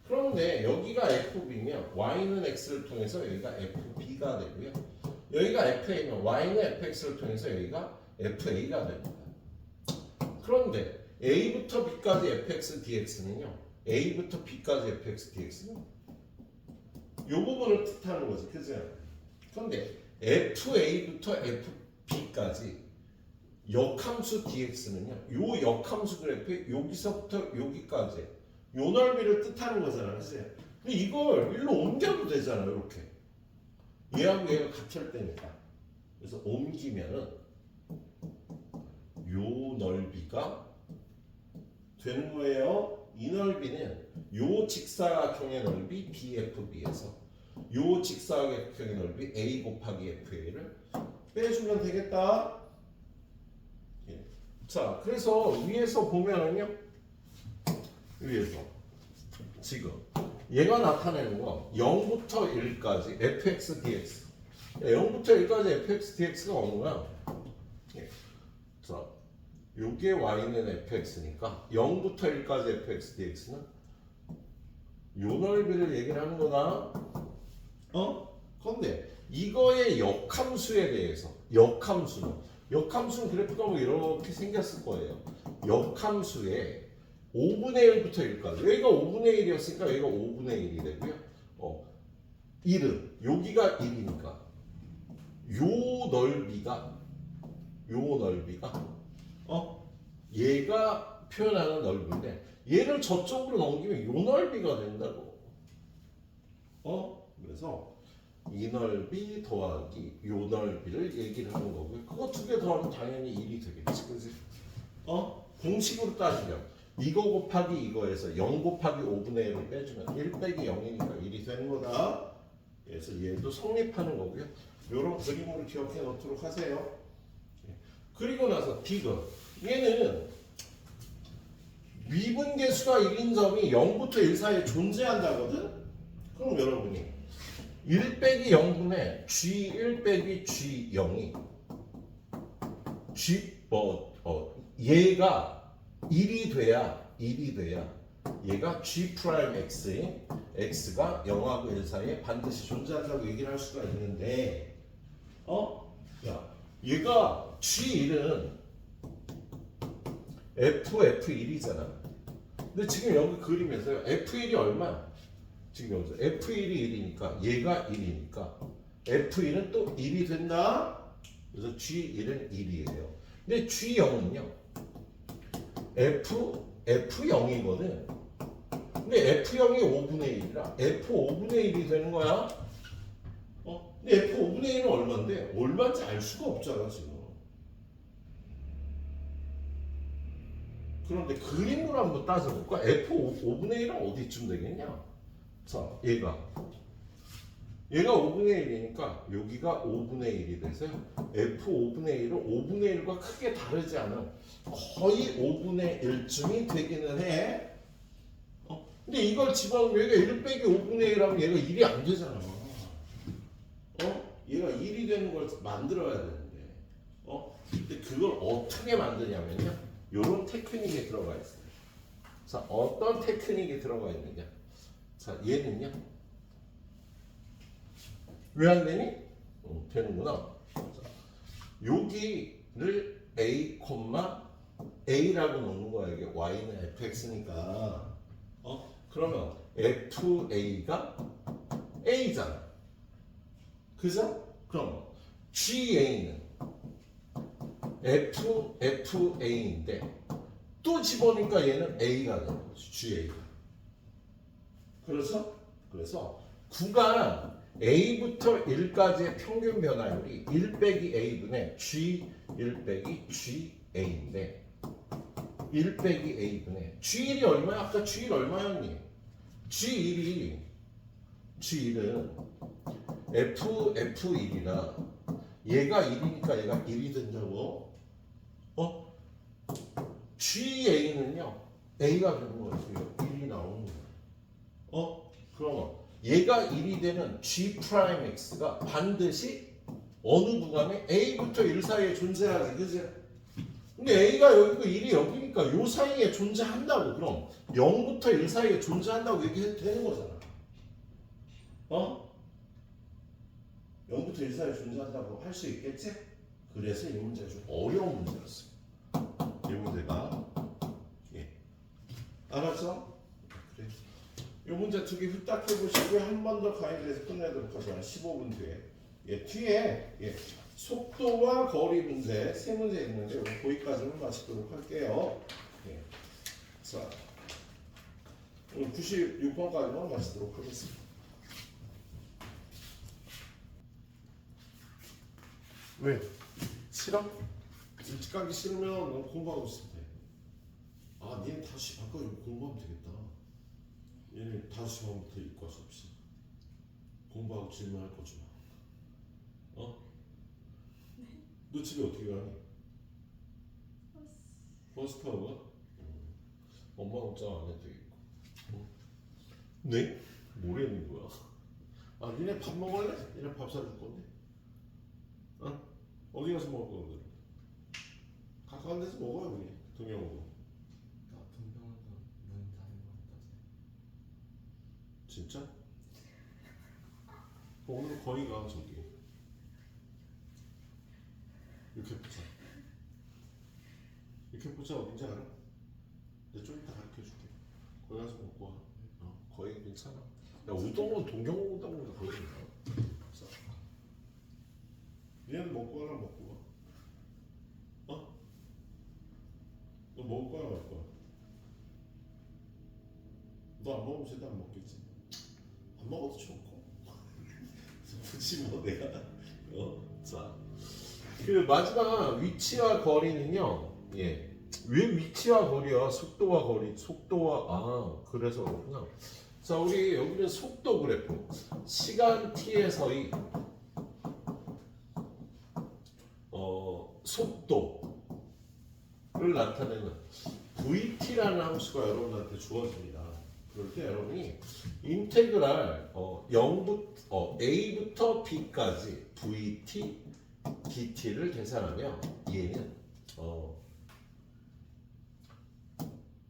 그런데 여기가 fb면 y는 x를 통해서 여기가 fb가 되고요. 여기가 fa면 y는 fx를 통해서 여기가 fa가 됩니다. 그런데 a부터 b까지 fx dx는요, a부터 b까지 fx dx는 요 부분을 뜻하는 거지, 그죠? 그런데 fa부터 fb까지 역함수 dx는요, 요 역함수 그래프에 여기서부터 여기까지 요 넓이를 뜻하는 거잖아, 그죠? 근데 이걸 일로 옮겨도 되잖아, 이렇게. 얘하고 얘가 같을 때니까. 그래서 옮기면은 요 넓이가 되는 거예요. 이 넓이는 요 직사각형의 넓이 BFB에서 요 직사각형의 넓이 A 곱하기 FA를 빼주면 되겠다. 예. 자, 그래서 위에서 보면은요, 위에서 지금 얘가 나타내는 건 0부터 1까지 fx dx. 0부터 1까지 fx dx가 어느 거야? 예. 자, 요게 y는 fx니까 0부터 1까지 fx dx는 요 넓이를 얘기를 하는 거다. 근데 이거의 역함수에 대해서 역함수는 그래프가 뭐 이렇게 생겼을 거예요. 역함수에 5분의 1부터 1까지. 여기가 5분의 1이었으니까 여기가 5분의 1이 되고요. 1은 여기가 1이니까 요 넓이가 얘가 표현하는 넓이인데 얘를 저쪽으로 넘기면 요 넓이가 된다고. 그래서 이 넓이 더하기 요 넓이를 얘기를 하는 거고요. 그거 두 개 더하면 당연히 1이 되겠지. 그지? 공식으로 따지면 이거 곱하기 이거에서 0 곱하기 5분의 1을 빼주면 1 빼기 0이니까 1이 되는 거다. 그래서 얘도 성립하는 거고요. 요런 그림으로 기억해 놓도록 하세요. 그리고 나서 디귿. 얘는 미분계수가 1인 점이 0부터 1 사이에 존재한다거든? 그럼 여러분이 1 빼기 0분의 G1 빼기 G0이 얘가 1이 돼야 얘가 G 프라임 X인 X가 0하고 1 사이에 반드시 존재한다고 얘기를 할 수가 있는데 야, 얘가 G1은 F1이잖아. 근데 지금 여기 그림에서 F1이 얼마야? 지금 여기서 F1이 1이니까 얘가 1이니까 F1은 또 1이 된다. 그래서 G1은 1이에요. 근데 G0은요 F0이거든. 근데 F0이 5분의 1이라 F5분의 1이 되는 거야. 근데 F5분의 1은 얼마인데? 얼마인지 알 수가 없잖아 지금. 그런데 그림으로 한번 따져볼까? F5분의 1은 어디쯤 되겠냐? 자, 얘가 5분의 1이니까 여기가 5분의 1이 돼서 F5분의 1은 5분의 1과 크게 다르지 않은 거의 5분의 1쯤이 되기는 해. 근데 이걸 집어넣으면 얘가 1 빼기 5분의 1하면 얘가 1이 안 되잖아. 얘가 1이 되는 걸 만들어야 되는데. 근데 그걸 어떻게 만드냐면요. 요런 테크닉이 들어가 있어요. 자, 어떤 테크닉이 들어가 있느냐. 자, 얘는요. 왜 안 되니? 되는구나. 자, 여기를 A, A라고 놓는 거야. 이게 Y는 fx니까. 그러면 FA가 A잖아. 그죠? 그럼 GA는 FA인데 또 집어넣으니까 얘는 A가 되는 거지. GA가. 그래서 구간 A부터 1까지의 평균 변화율이 1 빼기 A분의 G1 빼기 GA인데 1 빼기 A분의 G1이 얼마야? 아까 G1 얼마였니? G1은 F1이라 얘가 1이니까 얘가 1이 된다고. GA는요 A가 되는 거예요. 1이 나오는 거예요. 그러면 얘가 1이 되는 G 프라임 X가 반드시 어느 구간에 A부터 1 사이에 존재하지, 그지? 근데 A가 여기고 1이 여기니까 요 사이에 존재한다고. 그럼 0부터 1 사이에 존재한다고 얘기해도 되는 거잖아. 0부터 1 사이에 존재한다고 할 수 있겠지? 그래서 이 문제가 좀 어려운 문제였어요. 이 문제가. 알았죠? 그래. 이 문제 두 개 후딱 해보시고 한 번 더 가이드에서 끝내도록 하죠. 15분 뒤에. 뒤에 속도와 거리 문제 세 문제 있는데 거기까지는 마치도록 할게요. 자, 오늘 96번까지만 마치도록 하겠습니다. 왜? 싫어? 일찍 가기 싫으면 너 공부하고 있을 때. 니네 5시 반까지 공부하면 되겠다. 얘네 5시 반부터 일과 수업시. 공부하고 질문할 거 좀. 너 집에 어떻게 가니? 버스 타고 가? 엄마 걱정 안 해도 되겠고. 네? 뭐라는 거야? 아, 니네 밥 먹을래? 니네 밥 사줄 건데. 어디 가서 먹을 거거든? 가까운 데서 먹어요, 우리. 동영으로. 동병은 문 닫은 것 같다. 진짜? 오늘 거기 가, 저기. 육회포차. 육회포차 어딘지 알아? 내가 좀 이따 가르쳐 줄게. 거기 가서 먹고 와. 거기 괜찮아. 야, 우동은 동경우동보다 거기 괜찮아. 얘는 먹고 하나 먹고 가. 너 먹을 거야, 말 거야? 너 안 먹으면 쟤도 안 먹겠지. 안 먹어도 좋고. 굳이 뭐 내가 자, 그 마지막 위치와 거리는요. 예. 왜 위치와 거리야? 속도와 거리, 속도와 그래서 그렇구나. 자, 우리 여기는 속도 그래프. 시간 t에서의 속도를 나타내는 vt라는 함수가 여러분한테 주어집니다. 그럴 때 여러분이 인테그랄 0부터 a부터 b까지 vt dt를 계산하면 얘는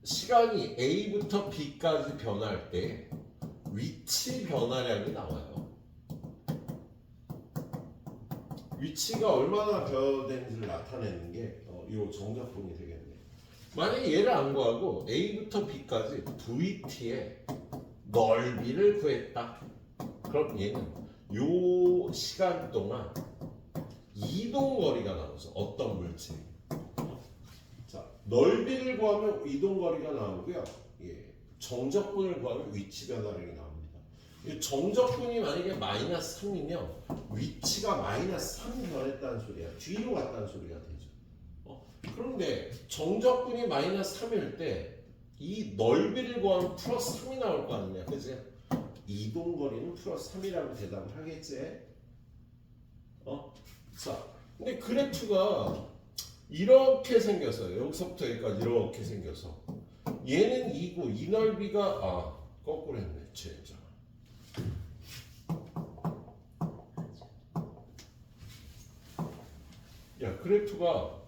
시간이 a부터 b까지 변할 때 위치 변화량이 나와요. 위치가 얼마나 변화되는지를 나타내는 게 이 정답분이 되겠네요. 만약에 얘를 안 구하고 a부터 b까지 vt의 넓이를 구했다. 그럼 얘는 요 시간 동안 이동거리가 나오죠. 어떤 물질. 자, 넓이를 구하면 이동거리가 나오고요. 예, 정적분을 구하면 위치 변화량이 나옵니다. 이 정적분이 만약에 마이너스 3이면 위치가 마이너스 3이 변했다는 소리야. 뒤로 갔다는 소리가 되죠. 그런데 정적분이 마이너스 3일 때 이 넓이를 구하면 플러스 3이 나올 거 아니냐. 그치? 이동거리는 플러스 3이라고 대답을 하겠지? 자, 근데 그래프가 이렇게 생겼어요. 여기서부터 여기까지 이렇게 생겨서 얘는 2고 이 넓이가 거꾸로 했네. 진짜. 야, 그래프가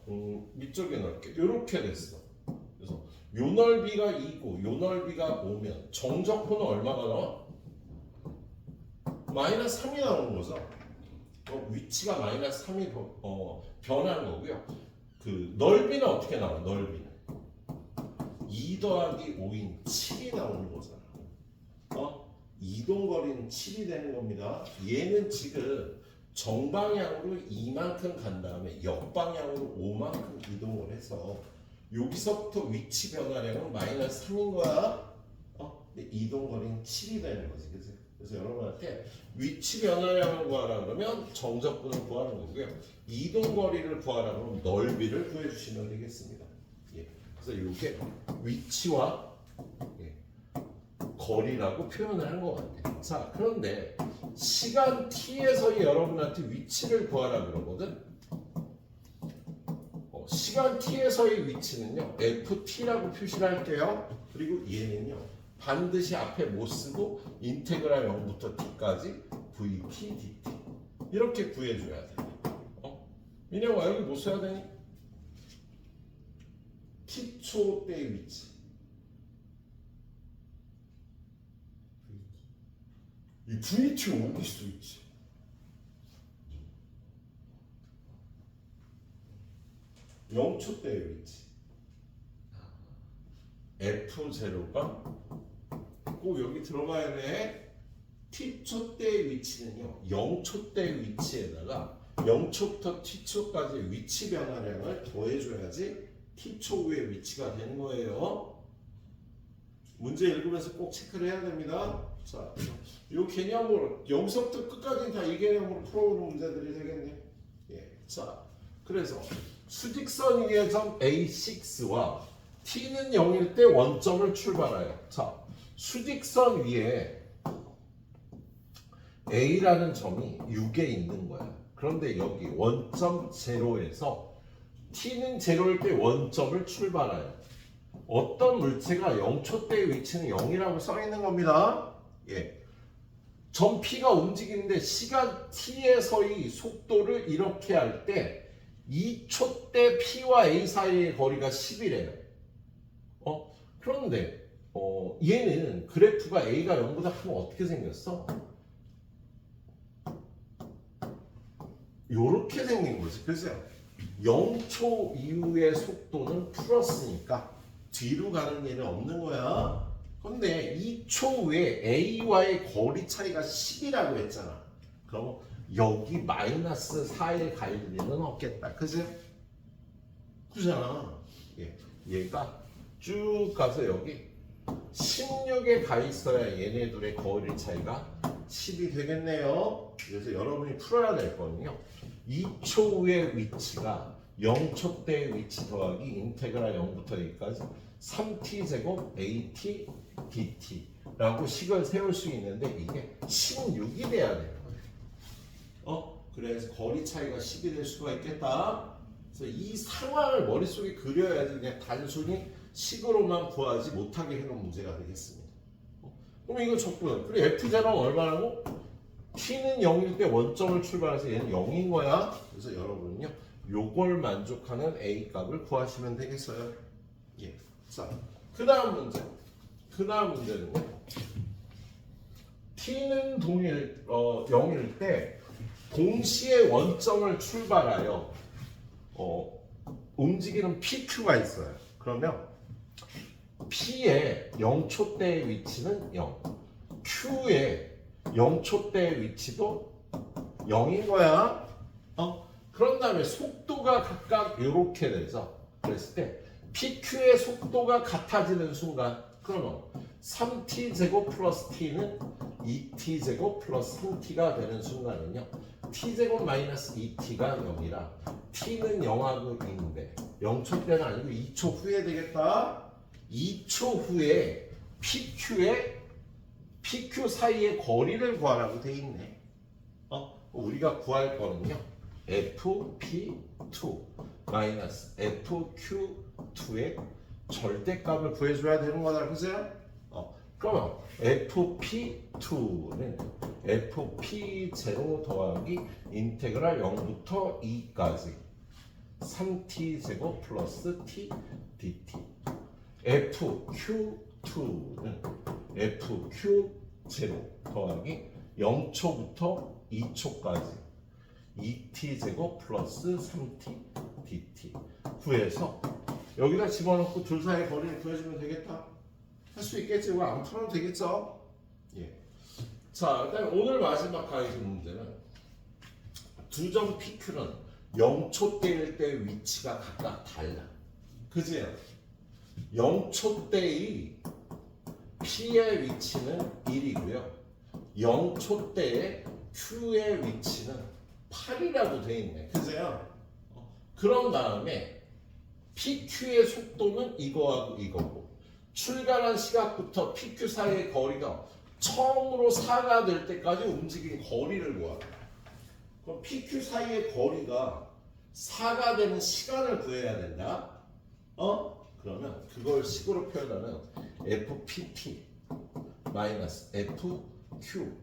밑쪽에 넓게 이렇게 됐어. 그래서 요 넓이가 2고 요 넓이가 5면 정적분은 얼마가 나와? 마이너스 3이 나오는 거죠. 위치가 마이너스 3이 변하는 거고요. 그 넓이는 어떻게 나와? 넓이는 2 더하기 5인 7이 나오는 거잖아. 이동거리는 7이 되는 겁니다. 얘는 지금 정방향으로 이만큼 간 다음에 역방향으로 5만큼 이동을 해서 여기서부터 위치 변화량은 마이너스 3인 거야. 근데 이동거리는 7이 되는 거지. 그치? 그래서 여러분한테 위치 변화량을 구하라 그러면 정적분을 구하는 거고요. 이동거리를 구하라 그러면 넓이를 구해주시면 되겠습니다. 예. 그래서 이렇게 위치와 거리라고 표현을 한 것 같아요. 자, 그런데 시간 t에서 여러분한테 위치를 구하라 그러거든. 시간 t에서의 위치는요 ft라고 표시를 할게요. 그리고 얘는요 반드시 앞에 못 쓰고 인테그랄 0부터 t까지 vt dt 이렇게 구해줘야 돼. 민영아 여기 뭐 써야 되니? t초 때의 위치. 이 vt 어디 있어 있지? 영초 때의 위치. F0가 꼭 여기 들어가야 돼. t초 때의 위치는요 0초 때의 위치에다가 0초부터 t초까지 위치 변화량을 더해줘야지 t초 후의 위치가 되는 거예요. 문제 읽으면서 꼭 체크를 해야 됩니다. 자, 이 개념으로 여기서부터 끝까지 다 이 개념으로 풀어오는 문제들이 되겠네. 예, 자, 그래서 수직선 위의 점 A6와 t는 0일 때 원점을 출발하여. 자, 수직선 위에 A라는 점이 6에 있는 거야. 그런데 여기 원점 제로에서 T는 제로일 때 원점을 출발해요. 어떤 물체가 0초 때의 위치는 0이라고 써 있는 겁니다. 예. 점 P가 움직이는데 시간 T에서의 속도를 이렇게 할 때 2초 때 P와 A 사이의 거리가 10이래요. 그런데 얘는 그래프가 A가 0보다 크면 어떻게 생겼어? 요렇게 생긴 거지. 그죠? 0초 이후의 속도는 플러스니까 뒤로 가는 얘는 없는 거야. 근데 2초 후에 A와의 거리 차이가 10이라고 했잖아. 그럼 여기 마이너스 4에 갈 일은 없겠다. 그죠? 그잖아. 예. 얘가 쭉 가서 여기 16에 가 있어야 얘네들의 거리 차이가 10이 되겠네요. 그래서 여러분이 풀어야 될 거는요. 2초 후의 위치가 0초 때의 위치 더하기 인테그랄 0부터 여기까지 3t 제곱 at dt라고 식을 세울 수 있는데 이게 16이 돼야 되는 거예요. 그래서 거리 차이가 10이 될 수가 있겠다. 그래서 이 상황을 머릿속에 그려야지 그냥 단순히 식으로만 구하지 못하게 해놓은 문제가 되겠습니다. 그럼 이거 적분. 그리고 F0는 얼마라고? T는 0일 때 원점을 출발해서 얘는 0인 거야. 그래서 여러분은요, 요걸 만족하는 A 값을 구하시면 되겠어요. 예. 자, 그 다음 문제. 그 다음 문제는요. T는 0일 때 동시에 원점을 출발하여 움직이는 PQ가 있어요. 그러면 P의 0초 때의 위치는 0, Q의 0초 때의 위치도 0인 거야. 그런 다음에 속도가 각각 이렇게 되죠. 그랬을 때 PQ의 속도가 같아지는 순간 그러면 3t 제곱 플러스 t는 2t 제곱 플러스 3t가 되는 순간은요. t 제곱 마이너스 2t가 0이라 t는 0하고 2인데 0초 때는 아니고 2초 후에 되겠다. 2초 후에 PQ 사이의 거리를 구하라고 돼 있네. 우리가 구할 거는요. FP2 마이너스 FQ2의 절대값을 구해줘야 되는 거다. 그죠? 그러면 FP2는 FP0 더하기 인테그랄 0부터 2까지 3t 제곱 플러스 t dt. FQ2는 FQ0 더하기 0초부터 2초까지 2t 제곱 플러스 3t dt 구해서 여기다 집어넣고 둘 사이의 거리를 구해주면 되겠다. 할 수 있겠지. 이거 안 풀어도 되겠죠. 예. 자, 일단 오늘 마지막 가이드 문제는 두 점 PQ는 0초 때일 때 위치가 각각 달라. 그지? 0초 때의 P의 위치는 1이고요. 0초 때의 Q의 위치는 8이라고 돼 있네. 그죠? 그런 다음에 PQ의 속도는 이거하고 이거고 출발한 시각부터 PQ 사이의 거리가 처음으로 4가 될 때까지 움직인 거리를 구하라. 그럼 PQ 사이의 거리가 4가 되는 시간을 구해야 된다. 그러면 그걸 식으로 표현하면 FPT 마이너스 FQT의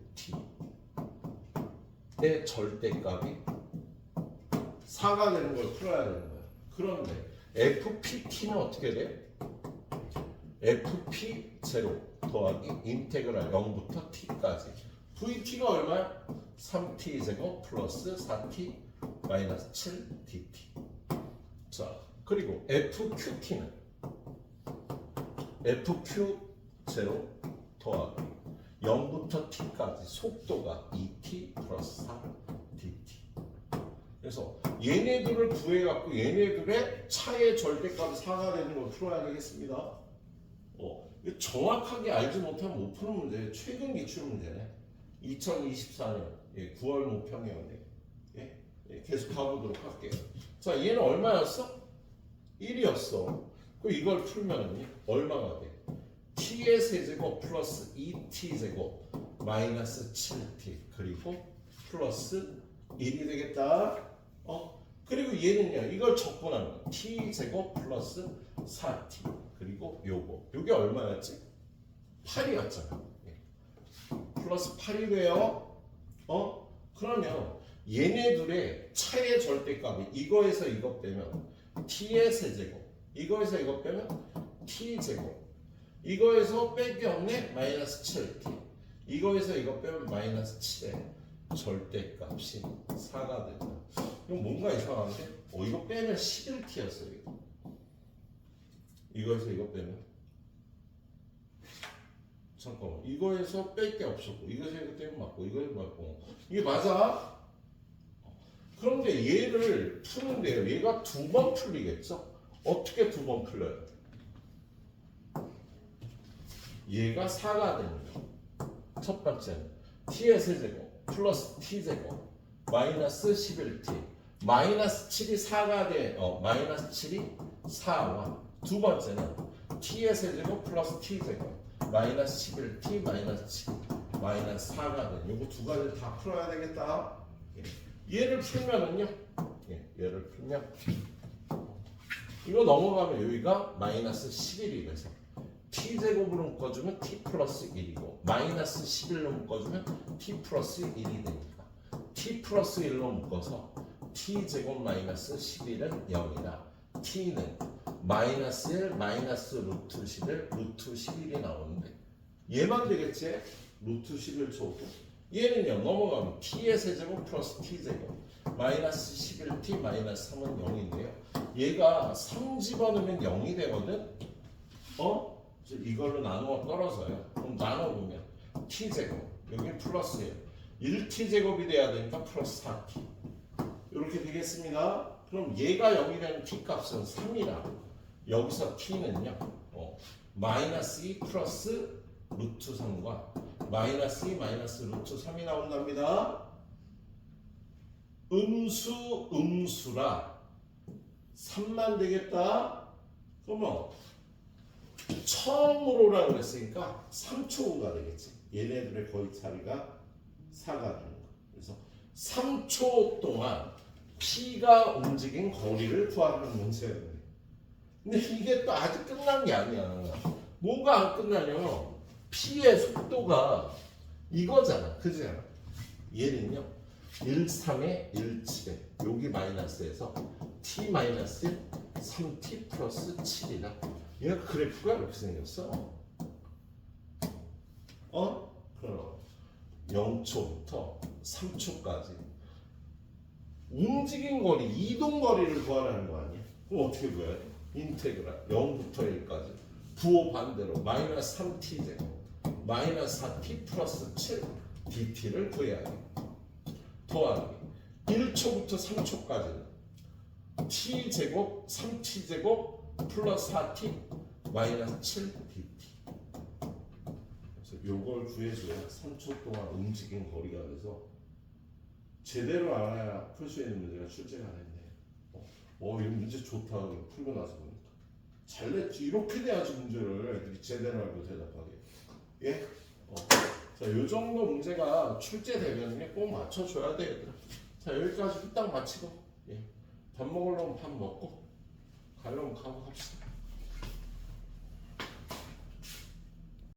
절대값이 4가 되는 걸 풀어야 되는 거야. 그런데 FPT는 어떻게 돼? FP0 더하기 인테그랄 0부터 t까지 VT가 얼마야? 3t 제곱 플러스 4t 마이너스 7dt. 자, 그리고 FQT는 FQ0 더하기 0부터 t까지 속도가 2t 플러스 4dt. 그래서 얘네들을 구해갖고 얘네들의 차의 절대값이 4가 되는 걸 풀어야 되겠습니다. 이거 정확하게 알지 못하면 못 푸는 문제예요. 최근 기출 문제네. 2024년 9월 모평이었네. 계속 가보도록 할게요. 자, 얘는 얼마였어? 1이었어. 그럼 이걸 풀면 얼마가 돼? t의 세제곱 플러스 2t 제곱 마이너스 7t 그리고 플러스 1이 되겠다. 그리고 얘는요 이걸 적분하면 t제곱 플러스 4t 그리고 요게 얼마였지? 8이었잖아. 플러스 8이 돼요. 그러면 얘네 둘의 차의 절대값이 이거에서 이거 빼면 t의 세제곱, 이거에서 이거 빼면 t제곱, 이거에서 뺄 게 없네 마이너스 7t, 이거에서 이거 빼면 마이너스 7의 절대값이 4가 된다. 이건 뭔가 이상한데? 이거 빼면 11t였어요. 이거에서 이거 빼면 잠깐만 이거에서 뺄 게 없었고 이거에서 이거 빼면 맞고 이거에서 맞고 이게 맞아? 그런데 얘를 푸는데요 얘가 두 번 풀리겠죠? 어떻게 두 번 풀려요? 얘가 4가 됩니다. 첫 번째는 t의 세제곱 플러스 t제곱 마이너스 11t 마이너스 7이 4가 돼 마이너스 7이 4와 두 번째는 t의 세제곱 플러스 t제곱 마이너스 11t 마이너스 7 마이너스 4가 된 요거 두 가지를 다 풀어야 되겠다. 얘를 풀면은요 얘를 풀면 이거 넘어가면 여기가 마이너스 11이 돼서 t제곱으로 묶어주면 t 플러스 1이고 마이너스 11로 묶어주면 t 플러스 1이 되니까 t 플러스 1로 묶어서 t제곱 마이너스 11은 0이다. t는 마이너스 1 마이너스 루트 11 루트 11이 나오는데 얘만 되겠지? 루트 11 초고 얘는요 넘어가면 t의 세제곱 플러스 t제곱 마이너스 11t 마이너스 3은 0인데요 얘가 3 집어넣으면 0이 되거든? 이걸로 나누어 떨어져요. 그럼 나눠보면 t제곱 여기 플러스예요. 1t제곱이 돼야 되니까 플러스 4t 이렇게 되겠습니다. 그럼 얘가 0이 되는 t값은 3이라 여기서 t는요 마이너스 2 플러스 루트 3과 마이너스 2 마이너스 루트 3이 나온답니다. 음수라 3만 되겠다. 그러면 처음으로라 그랬으니까 3초가 되겠지. 얘네들의 거의 차이가 4가 되는 거. 그래서 3초 동안 P가 움직인 거리를 구하는 문제였네. 근데 이게 또 아직 끝난 게 아니야. 뭐가 안 끝나냐면 P의 속도가 이거잖아. 그지? 얘는요 13에 17에 여기 마이너스에서 t 마이너스 3t 플러스 7이다. 얘가 그래프가 이렇게 생겼어. 그럼 0초부터 3초까지 움직인 거리, 이동 거리를 구하라는 거 아니야? 그럼 어떻게 구해야 돼? 인테그랄 0부터 1까지 부호 반대로 마이너스 3t 제곱 마이너스 4t 플러스 7 dt를 구해야 돼. 더하기 1초부터 3초까지는 t 제곱 3t 제곱 플러스 4t 마이너스 7 dt. 그래서 요걸 구해줘야 3초 동안 움직인 거리가 돼서 제대로 알아야 풀 수 있는 문제가 출제가 됐네. 이 문제 좋다. 풀고 나서 보니까 잘 냈지. 이렇게 돼야지 문제를 애들이 제대로 알고 대답하게. 예? 자, 요 정도 문제가 출제되면 꼭 맞춰줘야 돼, 얘들아. 자, 여기까지 후딱 마치고, 밥 먹으려면 밥 먹고, 가려면 가고 합시다.